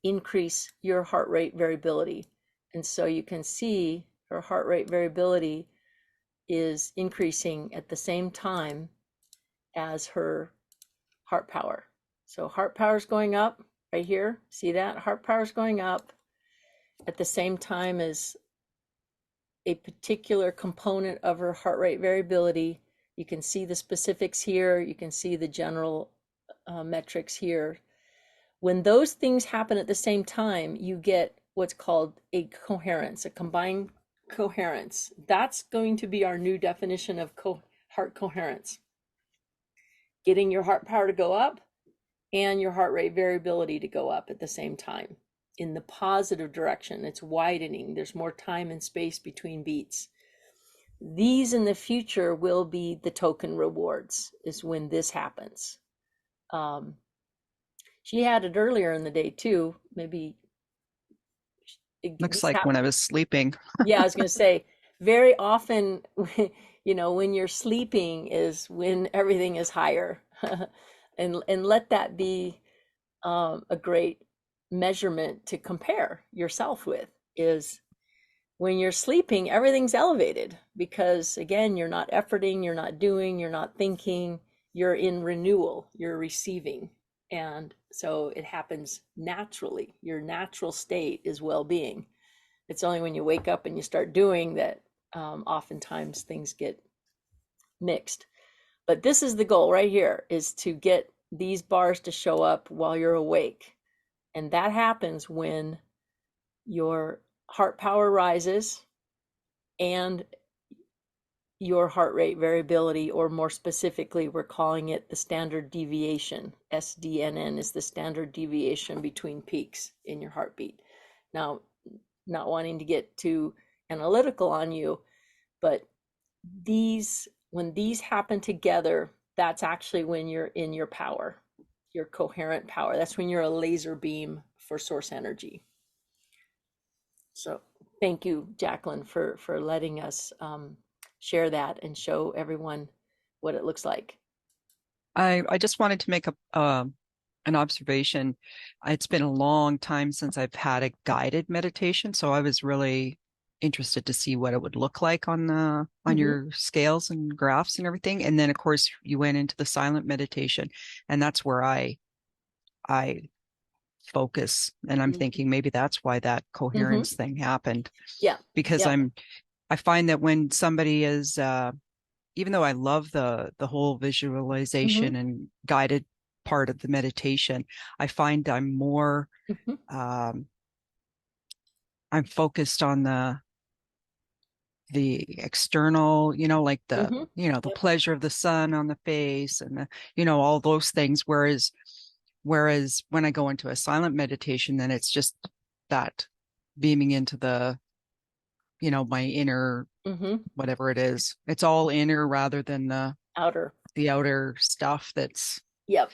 increase your heart rate variability? And so you can see her heart rate variability is increasing at the same time as her heart power. So heart power is going up right here. See that? Heart power is going up at the same time as a particular component of her heart rate variability. You can see the specifics here. You can see the general metrics here. When those things happen at the same time, you get what's called a coherence, a combined coherence. That's going to be our new definition of heart coherence. Getting your heart power to go up and your heart rate variability to go up at the same time in the positive direction. It's widening. There's more time and space between beats. These in the future will be the token rewards, is when this happens. She had it earlier in the day too. Maybe Looks like when I was sleeping. Yeah, I was going to say, very often, when you're sleeping is when everything is higher. and let that be a great measurement to compare yourself with, is when you're sleeping, everything's elevated because, again, you're not efforting, you're not doing, you're not thinking, you're in renewal, you're receiving. And so it happens naturally. Your natural state is well-being. It's only when you wake up and you start doing that oftentimes things get mixed. But this is the goal right here, is to get these bars to show up while you're awake. And that happens when your heart power rises and your heart rate variability, or more specifically, we're calling it the standard deviation. SDNN is the standard deviation between peaks in your heartbeat. Now, not wanting to get too analytical on you, but when these happen together, that's actually when you're in your power, your coherent power. That's when you're a laser beam for source energy. So thank you, Jacqueline, for letting us share that and show everyone what it looks like. I just wanted to make an observation. It's been a long time since I've had a guided meditation, so I was really interested to see what it would look like on your scales and graphs and everything. And then, of course, you went into the silent meditation, and that's where I focus. And I'm thinking maybe that's why that coherence thing happened. Yeah. Because I find that when somebody is even though I love the whole visualization and guided part of the meditation, I find I'm more I'm focused on the external, like the the pleasure of the sun on the face and all those things, whereas when I go into a silent meditation, then it's just that beaming into the my inner whatever it is. It's all inner rather than the outer stuff that's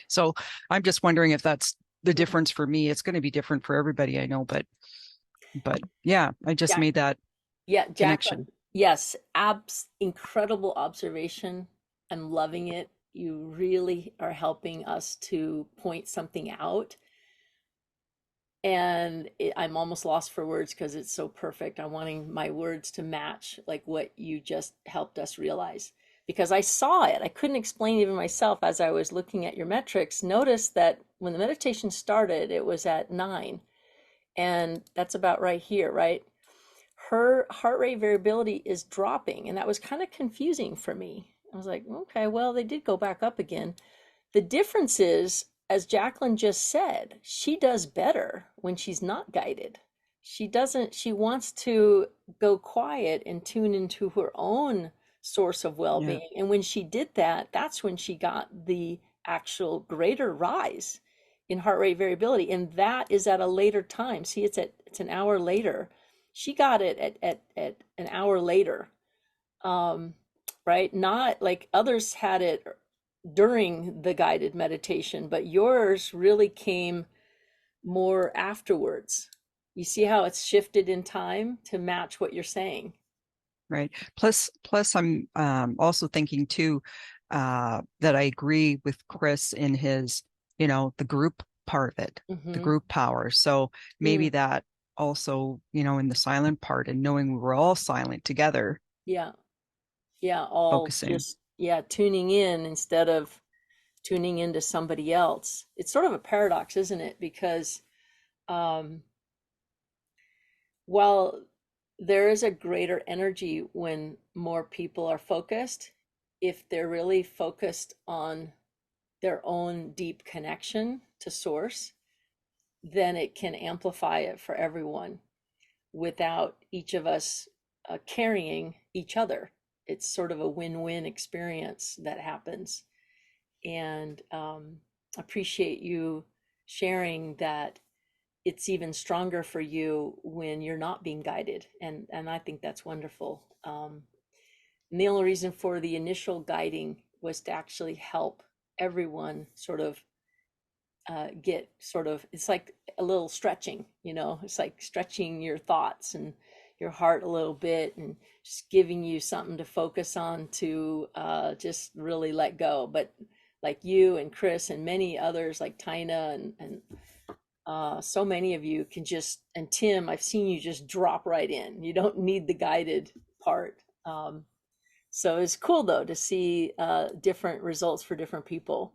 so I'm just wondering if that's the difference for me. It's going to be different for everybody, I know, but yeah, I just made that connection. Yes, incredible observation. I'm loving it. You really are helping us to point something out. And I'm almost lost for words because it's so perfect. I'm wanting my words to match like what you just helped us realize. because I saw it. I couldn't explain even myself as I was looking at your metrics. Notice that when the meditation started, it was at 9, and that's about right here, right? Her heart rate variability is dropping, and that was kind of confusing for me. I was like, okay, well, they did go back up again. The difference is, as Jacqueline just said, she does better when she's not guided. She wants to go quiet and tune into her own source of well-being. And when she did that, that's when she got the actual greater rise in heart rate variability. And that is at a later time. See, it's an hour later. She got it at an hour later. Right? Not like others had it during the guided meditation, but yours really came more afterwards. You see how it's shifted in time to match what you're saying. Right. Plus I'm also thinking too that I agree with Chris in his, the group part of it, the group power. So maybe that also, in the silent part and knowing we were all silent together. Yeah. All focusing. just, tuning in instead of tuning into somebody else. It's sort of a paradox, isn't it? Because while there is a greater energy when more people are focused, if they're really focused on their own deep connection to source, then it can amplify it for everyone without each of us carrying each other. It's sort of a win-win experience that happens. And appreciate you sharing that it's even stronger for you when you're not being guided. And I think that's wonderful. And the only reason for the initial guiding was to actually help everyone sort of it's like a little stretching, it's like stretching your thoughts and your heart a little bit and just giving you something to focus on to just really let go. But like you and Chris and many others like Tina and so many of you can just, and Tim, I've seen you just drop right in. You don't need the guided part. So it's cool though to see different results for different people.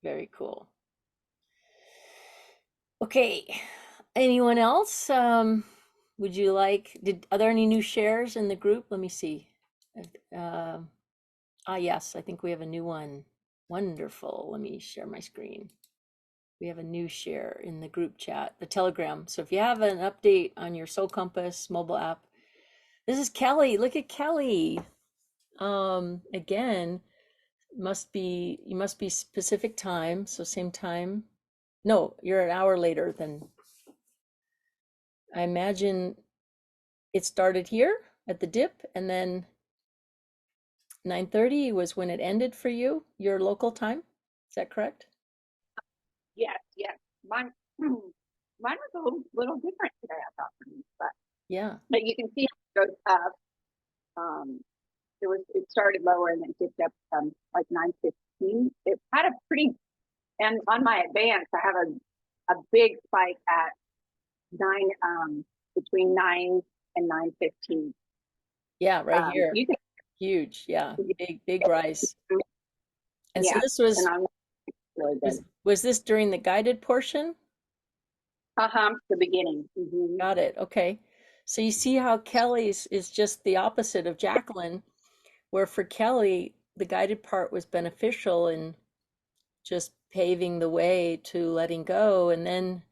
Very cool. Okay, anyone else? Would you like, are there any new shares in the group? Let me see. Yes, I think we have a new one. Wonderful. Let me share my screen. We have a new share in the group chat, the Telegram. So if you have an update on your Soul Compass mobile app, this is Kelly. Look at Kelly. Again, you must be Pacific time, so same time. No, you're an hour later than, I imagine it started here at the dip, and then 9:30 was when it ended for you, your local time. Is that correct? Yes. Mine was a little different today, I thought, for me, but you can see how it goes up. It started lower and then dipped up like 9:15. It had a pretty, and on my advance, I have a big spike at between 9 and 9:15. Yeah, right here. You can, huge, big rise. And so this was really good. Was this during the guided portion? The beginning. Got it. Okay. So you see how Kelly's is just the opposite of Jacqueline, where for Kelly, the guided part was beneficial in just paving the way to letting go. And then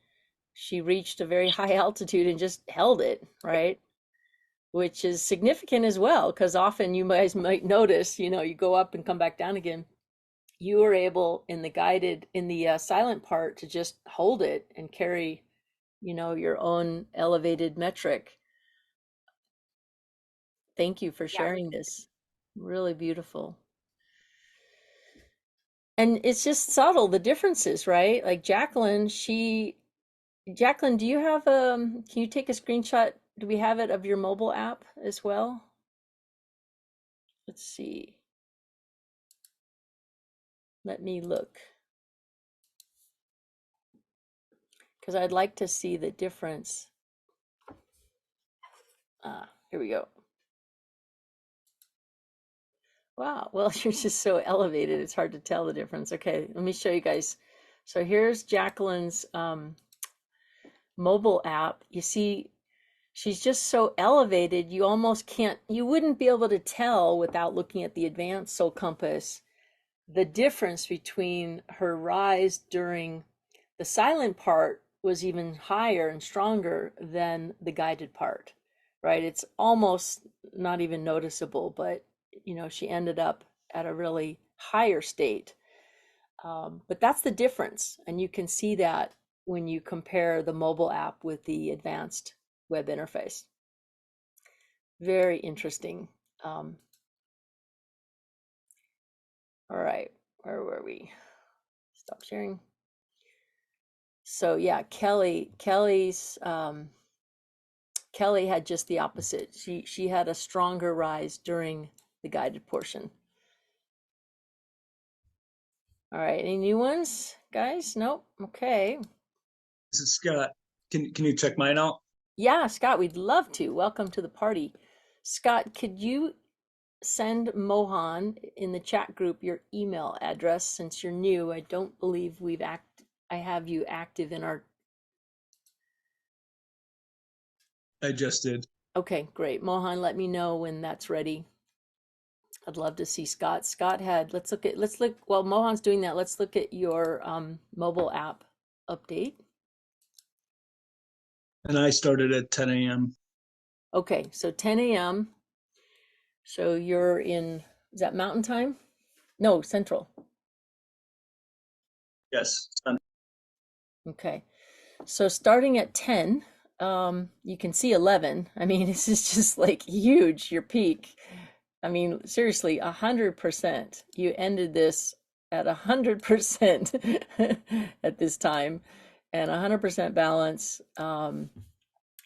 she reached a very high altitude and just held it, right? Which is significant as well, because often you guys might notice, you go up and come back down again. You were able in the silent part to just hold it and carry, your own elevated metric. Thank you for sharing this. Really beautiful. And it's just subtle, the differences, right? Like Jacqueline, do you have can you take a screenshot? Do we have it of your mobile app as well? Let's see. Let me look. Because I'd like to see the difference. Here we go. Wow. Well, you're just so elevated. It's hard to tell the difference. Okay, let me show you guys. So here's Jacqueline's mobile app. You see, she's just so elevated, you almost can't, you wouldn't be able to tell without looking at the advanced soul compass, the difference between her rise during the silent part was even higher and stronger than the guided part, right? It's almost not even noticeable, but you know, she ended up at a really higher state. But that's the difference. And you can see that when you compare the mobile app with the advanced web interface. Very interesting. All right, where were we? Stop sharing. So yeah, Kelly had just the opposite. She had a stronger rise during the guided portion. All right, any new ones, guys? Nope. Okay. This is Scott. Can you check mine out? Yeah, Scott, we'd love to. Welcome to the party. Scott, could you send Mohan in the chat group your email address since you're new? I don't believe I have you active in our. I just did. Okay, great. Mohan, let me know when that's ready. I'd love to see Scott. Scott had, let's look, while Mohan's doing that, let's look at your mobile app update. And I started at 10 a.m. Okay, so 10 a.m. So you're in, is that Mountain Time? No, Central. Yes. Okay, so starting at 10, you can see 11. I mean, this is just like huge, your peak. I mean, seriously, 100%. You ended this at 100% at this time, and 100% balance.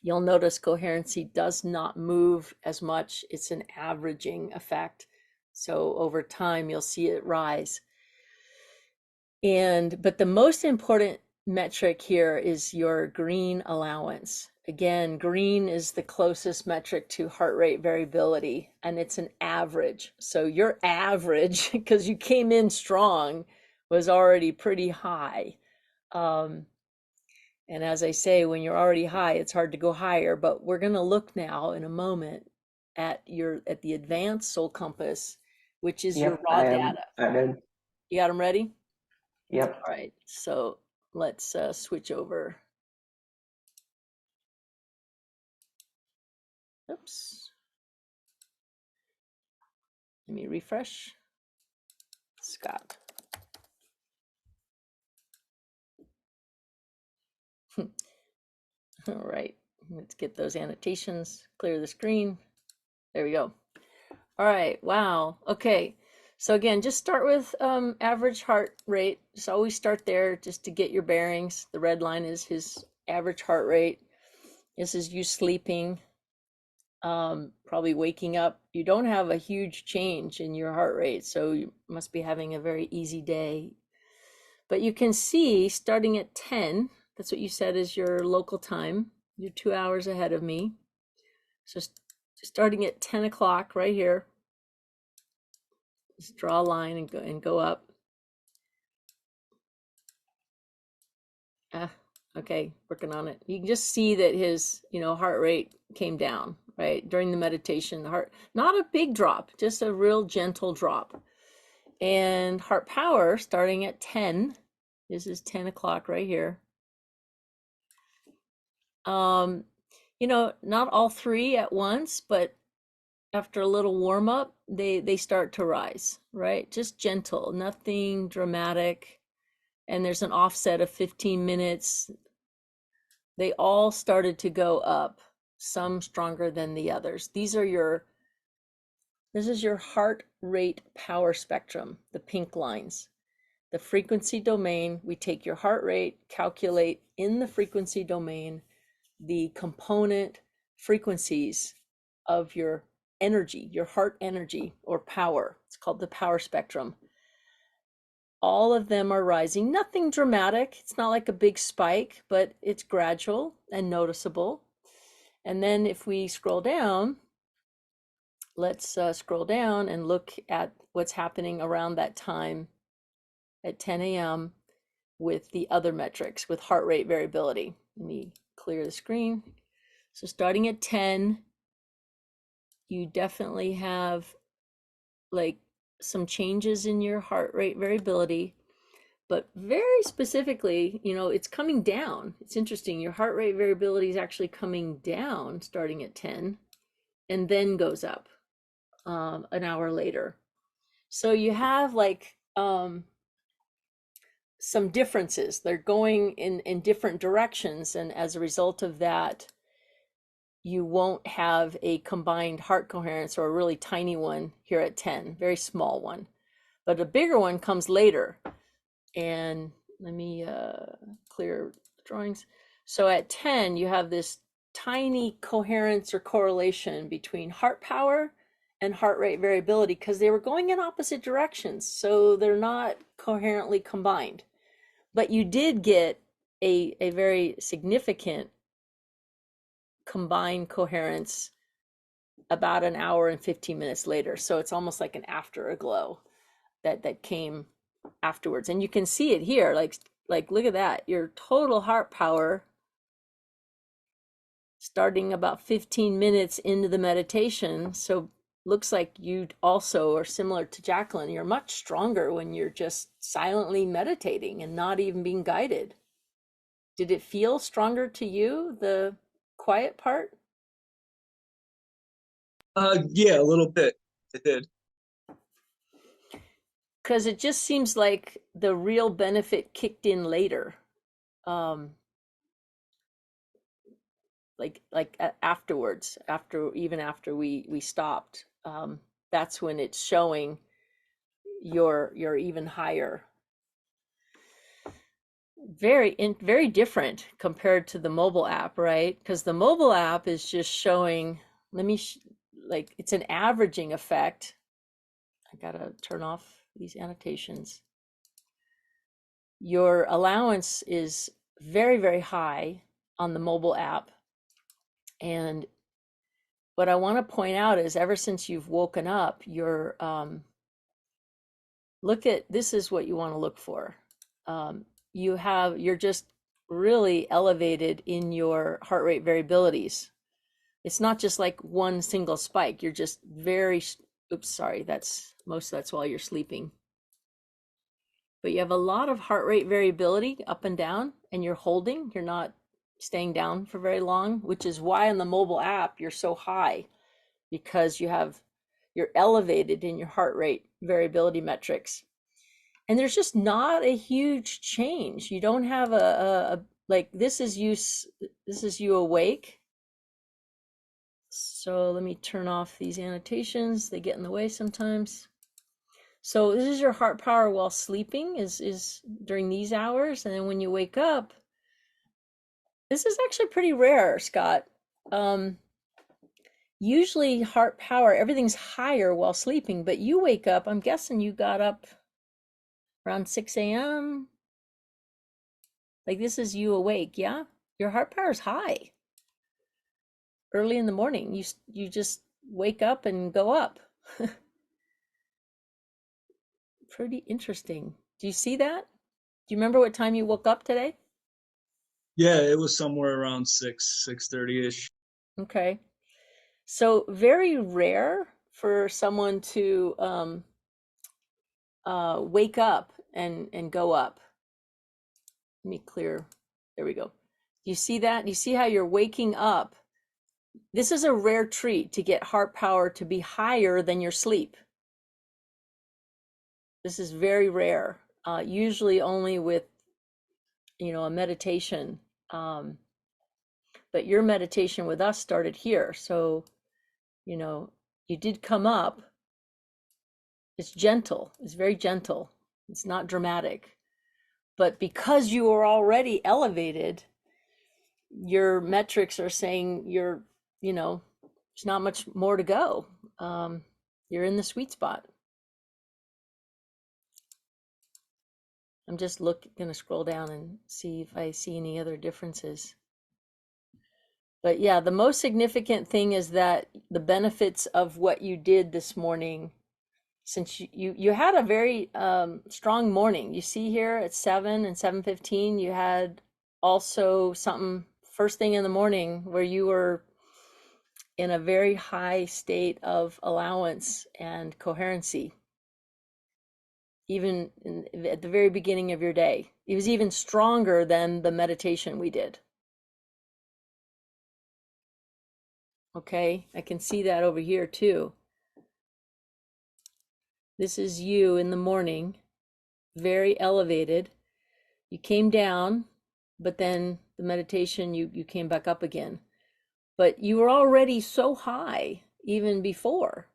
You'll notice coherency does not move as much. It's an averaging effect. So over time, you'll see it rise. But the most important metric here is your green allowance. Again, green is the closest metric to heart rate variability, and it's an average. So your average, because you came in strong, was already pretty high. And as I say, when you're already high, it's hard to go higher. But we're going to look now in a moment at the advanced soul compass, which is your raw data. Added. You got them ready? Yep. All right, so let's switch over. Oops. Let me refresh. Scott. All right, let's get those annotations, clear the screen. There we go. All right, wow. Okay, so again, just start with average heart rate. Just always start there just to get your bearings. The red line is his average heart rate. This is you sleeping, probably waking up. You don't have a huge change in your heart rate, so you must be having a very easy day. But you can see starting at 10, that's what you said is your local time. You're 2 hours ahead of me. So starting at 10 o'clock right here, just draw a line and go up. Okay, working on it. You can just see that his, heart rate came down, right? During the meditation, the heart, not a big drop, just a real gentle drop. And heart power starting at 10. This is 10 o'clock right here. Not all three at once, but after a little warm up, they start to rise, right? Just gentle, nothing dramatic. And there's an offset of 15 minutes. They all started to go up, some stronger than the others. This is your heart rate power spectrum, the pink lines. The frequency domain, we take your heart rate, calculate in the frequency domain the component frequencies of your energy, your heart energy or power. It's called the power spectrum. All of them are rising, nothing dramatic. It's not like a big spike, but it's gradual and noticeable. And then if we scroll down, let's scroll down and look at what's happening around that time at 10 a.m. with the other metrics, with heart rate variability. Let me clear the screen. So starting at 10, you definitely have like some changes in your heart rate variability, but very specifically, you know, it's coming down. It's interesting. Your heart rate variability is actually coming down starting at 10 and then goes up an hour later. So you have like some differences. They're going in different directions, and as a result of that, you won't have a combined heart coherence or a really tiny one here at 10, very small one. But a bigger one comes later. And let me clear the drawings. So at 10, you have this tiny coherence or correlation between heart power and heart rate variability because they were going in opposite directions. So they're not coherently combined. But you did get a very significant combined coherence about an hour and 15 minutes later. So it's almost like an afterglow that came afterwards. And you can see it here, like look at that, your total heart power starting about 15 minutes into the meditation. So looks like you also are similar to Jacqueline. You're much stronger when you're just silently meditating and not even being guided. Did it feel stronger to you, the quiet part? Yeah, a little bit. It did. Because it just seems like the real benefit kicked in later. Like afterwards, even after we stopped, that's when it's showing you're even higher. Very different compared to the mobile app, right? Because the mobile app is just showing, like it's an averaging effect. I gotta turn off these annotations. Your allowance is very, very high on the mobile app. And what I want to point out is ever since you've woken up, you're look at, this is what you want to look for. You're just really elevated in your heart rate variabilities. It's not just like one single spike. You're just very, oops, sorry, that's while you're sleeping. But you have a lot of heart rate variability up and down, and you're not staying down for very long, which is why on the mobile app you're so high, because you're elevated in your heart rate variability metrics. And there's just not a huge change. You don't have a like, this is you awake. So let me turn off these annotations. They get in the way sometimes. So this is your heart power while sleeping is during these hours. And then when you wake up, this is actually pretty rare, Scott. Usually heart power, everything's higher while sleeping, but you wake up, I'm guessing you got up around 6 a.m. Like this is you awake, yeah? Your heart power is high. Early in the morning, you just wake up and go up. Pretty interesting. Do you see that? Do you remember what time you woke up today? Yeah, it was somewhere around 6:30-ish. Okay. So very rare for someone to wake up and go up. Let me clear. There we go. You see that? You see how you're waking up? This is a rare treat to get heart power to be higher than your sleep. This is very rare. Usually only with, a meditation. But your meditation with us started here. So, you did come up. It's gentle. It's very gentle. It's not dramatic. But because you are already elevated, your metrics are saying there's not much more to go. You're in the sweet spot. I'm just going to scroll down and see if I see any other differences. But yeah, the most significant thing is that the benefits of what you did this morning, since you had a very strong morning. You see here at 7 and 7:15, you had also something first thing in the morning where you were in a very high state of allowance and coherency, even at the very beginning of your day. It was even stronger than the meditation we did. Okay, I can see that over here too. This is you in the morning, very elevated. You came down, but then the meditation, you came back up again. But you were already so high even before.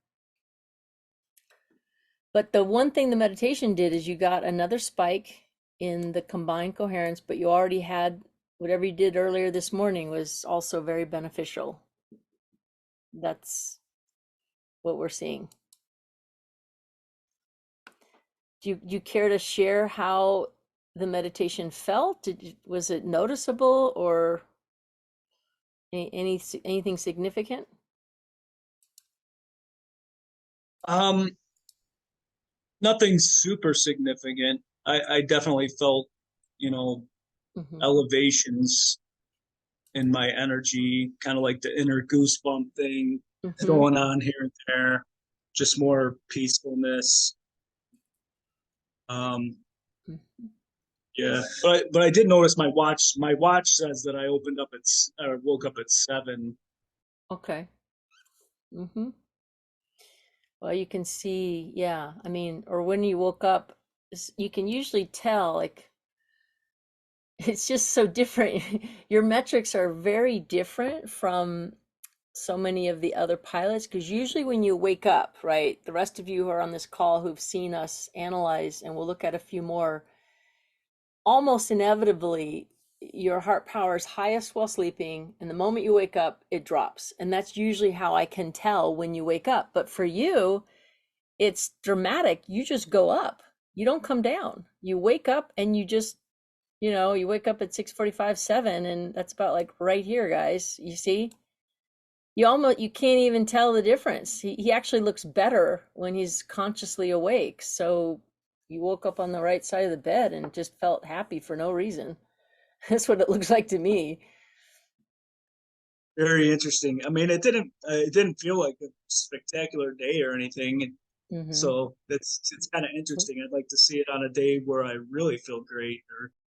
But the one thing the meditation did is you got another spike in the combined coherence, but you already had whatever you did earlier this morning was also very beneficial. That's what we're seeing. Do you care to share how the meditation felt? Was it noticeable or anything significant? Nothing super significant. I definitely felt, elevations in my energy, kind of like the inner goosebump thing going on here and there, just more peacefulness. Yeah, but I did notice my watch. My watch says that I woke up at 7. Okay. Well, you can see, yeah. I mean, or when you woke up, you can usually tell, like, it's just so different. Your metrics are very different from so many of the other pilots, because usually when you wake up, right, the rest of you who are on this call who've seen us analyze, and we'll look at a few more, almost inevitably your heart power is highest while sleeping, and the moment you wake up it drops, and that's usually how I can tell when you wake up. But for you, it's dramatic. You just go up, you don't come down. You wake up and you just, you wake up at 6:45, 7, and that's about like right here, guys. You see, you can't even tell the difference. He actually looks better when he's consciously awake. So you woke up on the right side of the bed and just felt happy for no reason. That's what it looks like to me. Very interesting. I mean, it didn't feel like a spectacular day or anything. So it's kind of interesting. I'd like to see it on a day where I really feel great.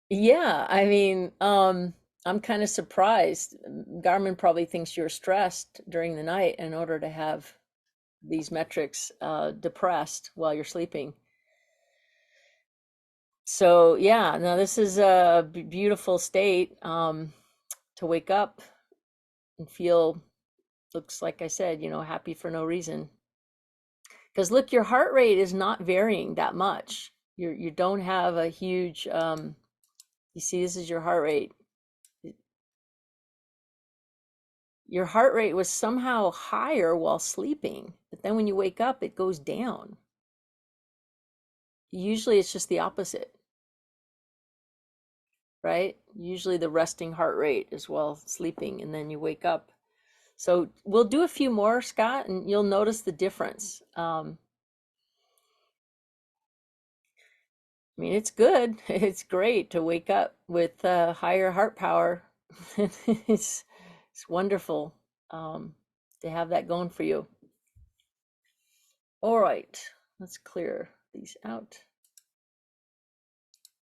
Yeah, I mean, I'm kind of surprised. Garmin probably thinks you're stressed during the night in order to have these metrics depressed while you're sleeping. So yeah, now this is a beautiful state to wake up and feel, looks like I said, happy for no reason. Because look, your heart rate is not varying that much. You don't have a huge, you see, this is your heart rate. Your heart rate was somehow higher while sleeping, but then when you wake up, it goes down. Usually it's just the opposite, right? Usually the resting heart rate is while sleeping, and then you wake up. So we'll do a few more, Scott, and you'll notice the difference. I mean, it's good. It's great to wake up with higher heart power. It's wonderful to have that going for you. All right, let's clear these out.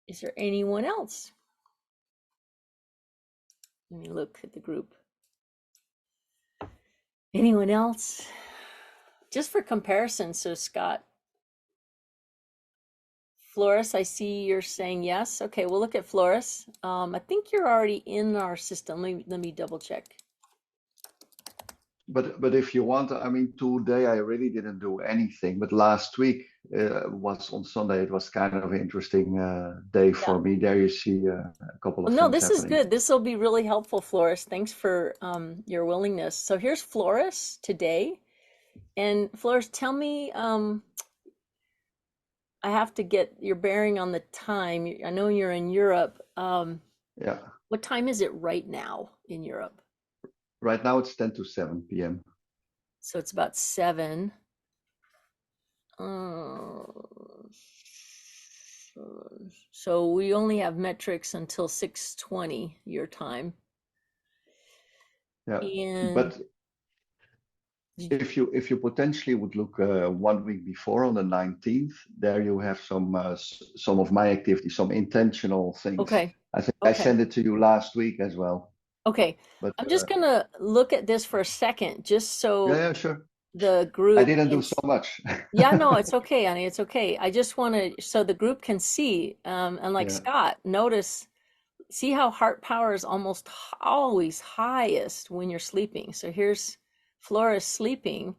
Is there anyone else? Let me look at the group. Anyone else? Just for comparison, so Scott, Floris, I see you're saying yes. Okay, we'll look at Floris. I think you're already in our system. Let me double check. But if you want, I mean, today I really didn't do anything. But last week was on Sunday. It was kind of an interesting day for me. There you see a couple of things. No, this happening. is good. This will be really helpful, Floris. Thanks for your willingness. So here's Floris today. And Floris, tell me, I have to get your bearing on the time. I know you're in Europe. Yeah. What time is it right now in Europe? Right now it's 10 to 7 p.m. So it's about 7. So we only have metrics until 6:20 your time. Yeah, And but if you potentially would look 1 week before on the 19th, there you have some of my activity, some intentional things. okay, I think I sent it to you last week as well. okay. But I'm just gonna look at this for a second, just so yeah, sure. the I group didn't do can so much. Yeah, no, it's okay, honey. It's okay. I just want to, so the group can see, and like Yeah. Scott, see how heart power is almost always highest when you're sleeping. So here's Flora sleeping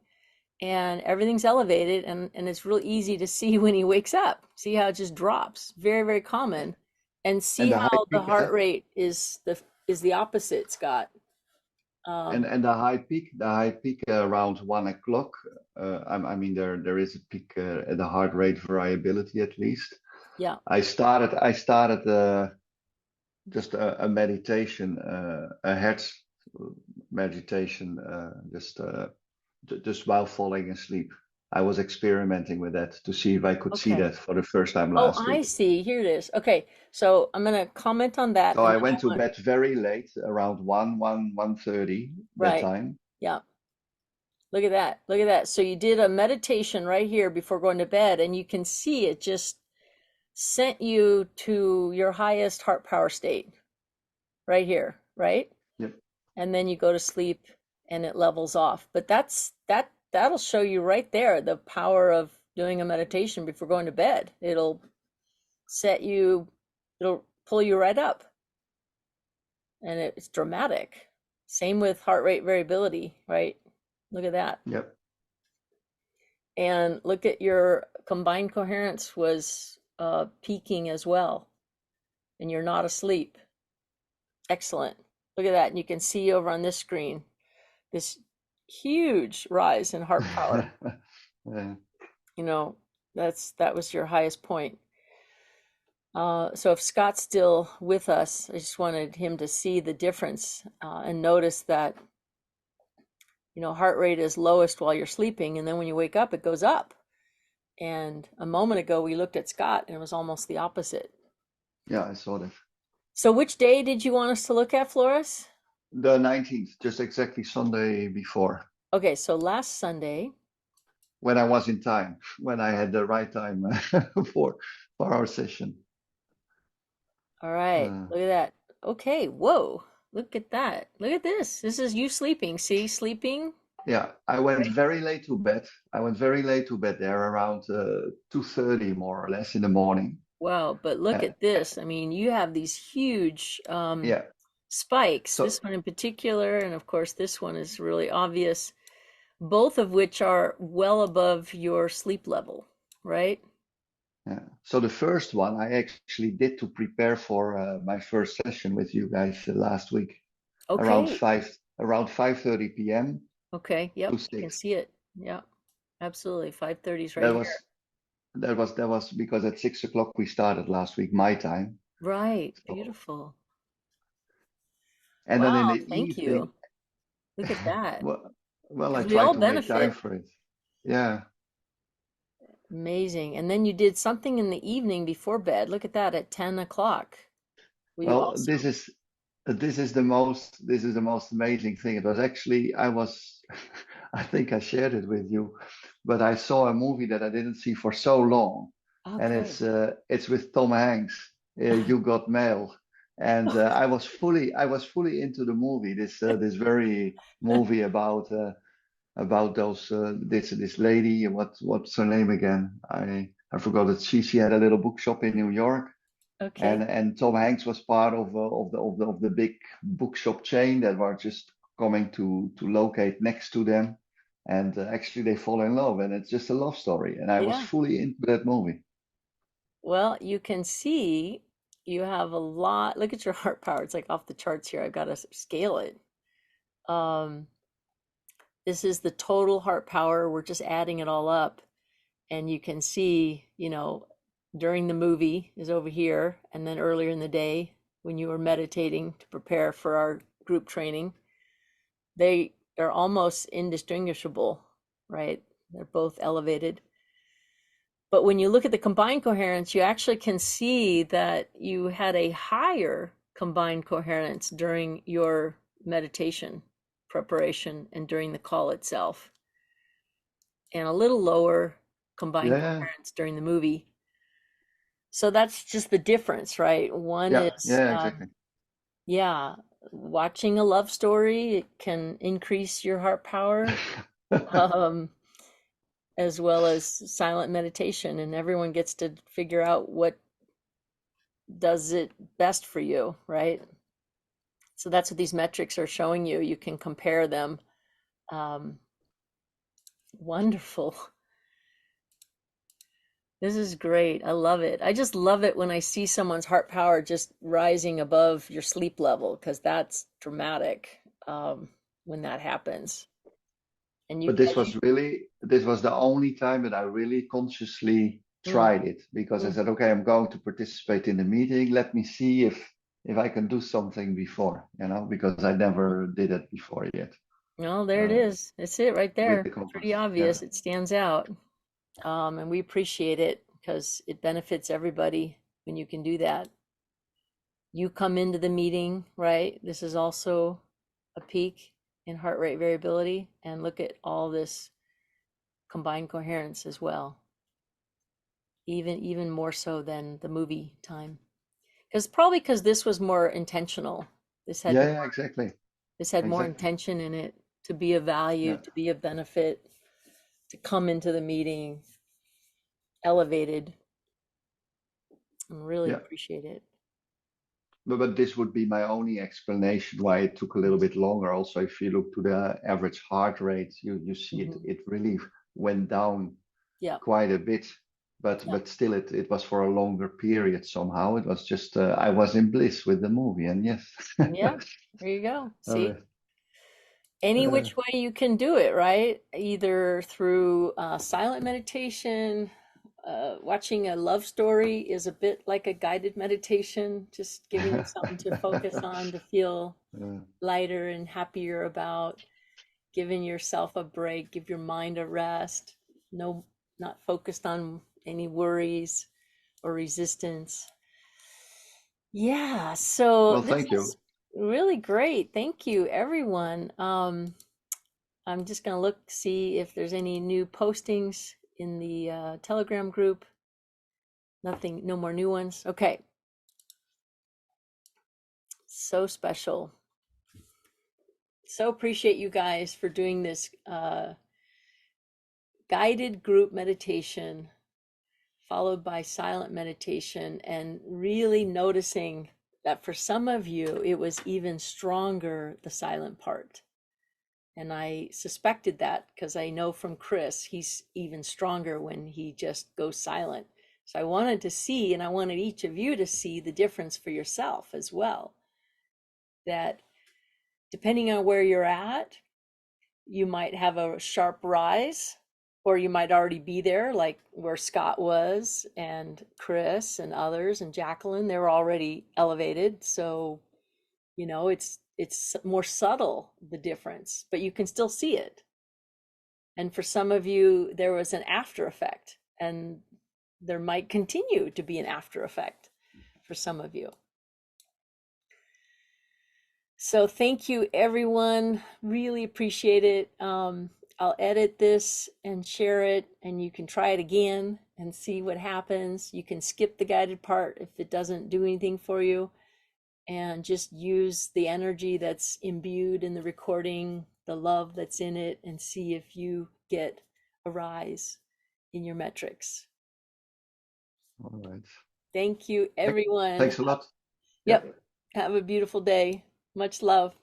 and everything's elevated, and it's real easy to see when he wakes up. See how it just drops. Very, very common. And see And the high how the peak, heart rate is the opposite, Scott. and the high peak around 1 o'clock. I mean, there is a peak at the heart rate variability at least. Yeah. I started just a meditation, a hertz meditation, just while falling asleep. I was experimenting with that to see if I could see Okay. that for the first time Oh, last I week. see. Here it is. Okay. So I'm going to comment on that. So and I then went to want- bed very late, around 1:30 Right. bedtime. Yeah. Look at that. Look at that. So you did a meditation right here before going to bed, and you can see it just sent you to your highest heart power state right here, right? Yep. And then you go to sleep and it levels off. But that'll show you right there the power of doing a meditation before going to bed. It'll pull you right up. And it's dramatic. Same with heart rate variability, right? Look at that. Yep. And look at your combined coherence was peaking as well. And you're not asleep. Excellent. Look at that. And you can see over on this screen this huge rise in heart power. Yeah. You know, that was your highest point. So if Scott's still with us, I just wanted him to see the difference and notice that, you know, heart rate is lowest while you're sleeping, and then when you wake up, it goes up. And a moment ago, we looked at Scott, and it was almost the opposite. Yeah, I saw that. So which day did you want us to look at, Flores? The 19th, just exactly Sunday before. Okay, so last Sunday. When I was in time, when I had the right time for our session. All right, look at that. Okay, whoa, look at that. Look at this. This is you sleeping. See, sleeping. Yeah, I went very late to bed. I went very late to bed there, around 2:30 more or less in the morning. Wow, but look at this. I mean, you have these huge yeah. spikes. So, this one in particular, and of course this one is really obvious, both of which are well above your sleep level, right? yeah. So the first one I actually did to prepare for my first session with you guys last week. Okay. Around 5:30 p.m. Okay, yep, to you can 6. see it. Yeah, absolutely. 5:30 is right here. That was because at 6 o'clock we started last week, my time. Right, So, beautiful. and wow, then in the thank evening, you. Look at that. well, I we all tried to make time benefit. for it. Yeah. Amazing. And then you did something in the evening before bed. Look at that at 10 o'clock. Well, this is the most amazing thing. It was actually I think I shared it with you, but I saw a movie that I didn't see for so long, and it's with Tom Hanks. You Got Mail, and I was fully into the movie. This very movie about those this lady. What's her name again? I forgot it. She had a little bookshop in New York. Okay. And Tom Hanks was part of the big bookshop chain that were just coming to locate next to them, and actually they fall in love, and it's just a love story. And I was fully into that movie. Well, you can see you have a lot. Look at your heart power. It's like off the charts here. I've got to scale it. This is the total heart power. We're just adding it all up, and you can see, you know, during the movie is over here, and then earlier in the day when you were meditating to prepare for our group training, they are almost indistinguishable, right? They're both elevated. But when you look at the combined coherence, you actually can see that you had a higher combined coherence during your meditation preparation and during the call itself, and a little lower combined coherence during the movie. So that's just the difference, right? One is, exactly. Watching a love story, it can increase your heart power, as well as silent meditation, and everyone gets to figure out what does it best for you, right? So that's what these metrics are showing you. You can compare them. Wonderful. This is great. I love it. I just love it when I see someone's heart power just rising above your sleep level, because that's dramatic when that happens. And But this was the only time that I really consciously tried it, because I said, okay, I'm going to participate in the meeting. Let me see if I can do something before, because I never did it before yet. Well, there it is. That's it right there. The Pretty obvious. It stands out. And we appreciate it because it benefits everybody when you can do that. You come into the meeting, right? This is also a peak in heart rate variability, and look at all this combined coherence as well. Even more so than the movie time. Because this was more intentional. This had exactly. This had more intention in it, to be of value, to be of benefit, to come into the meeting elevated. I really appreciate it. But this would be my only explanation why it took a little bit longer. Also, if you look to the average heart rate, you see it really went down quite a bit. But still, it was for a longer period somehow. It was just I was in bliss with the movie, and yes. Yeah, there you go. See, any which way you can do it, right? Either through silent meditation. Watching a love story is a bit like a guided meditation, just giving you something to focus on, to feel lighter and happier about, giving yourself a break, give your mind a rest. No, not focused on any worries or resistance. Yeah, so well, thank you. Really great. Thank you, everyone. I'm just going to see if there's any new postings in the Telegram group. Nothing, no more new ones. Okay. So special. So appreciate you guys for doing this guided group meditation followed by silent meditation, and really noticing that for some of you, it was even stronger, the silent part. And I suspected that because I know from Chris, he's even stronger when he just goes silent. So I wanted to see, and I wanted each of you to see the difference for yourself as well. That depending on where you're at, you might have a sharp rise, or you might already be there, like where Scott was, and Chris and others, and Jacqueline, they were already elevated. So, it's more subtle, the difference, but you can still see it. And for some of you, there was an after effect, and there might continue to be an after effect for some of you. So thank you, everyone. Really appreciate it. I'll edit this and share it, and you can try it again and see what happens. You can skip the guided part if it doesn't do anything for you, and just use the energy that's imbued in the recording, the love that's in it, and see if you get a rise in your metrics. All right. Thank you, everyone. Thanks a lot. Yep. Have a beautiful day. Much love.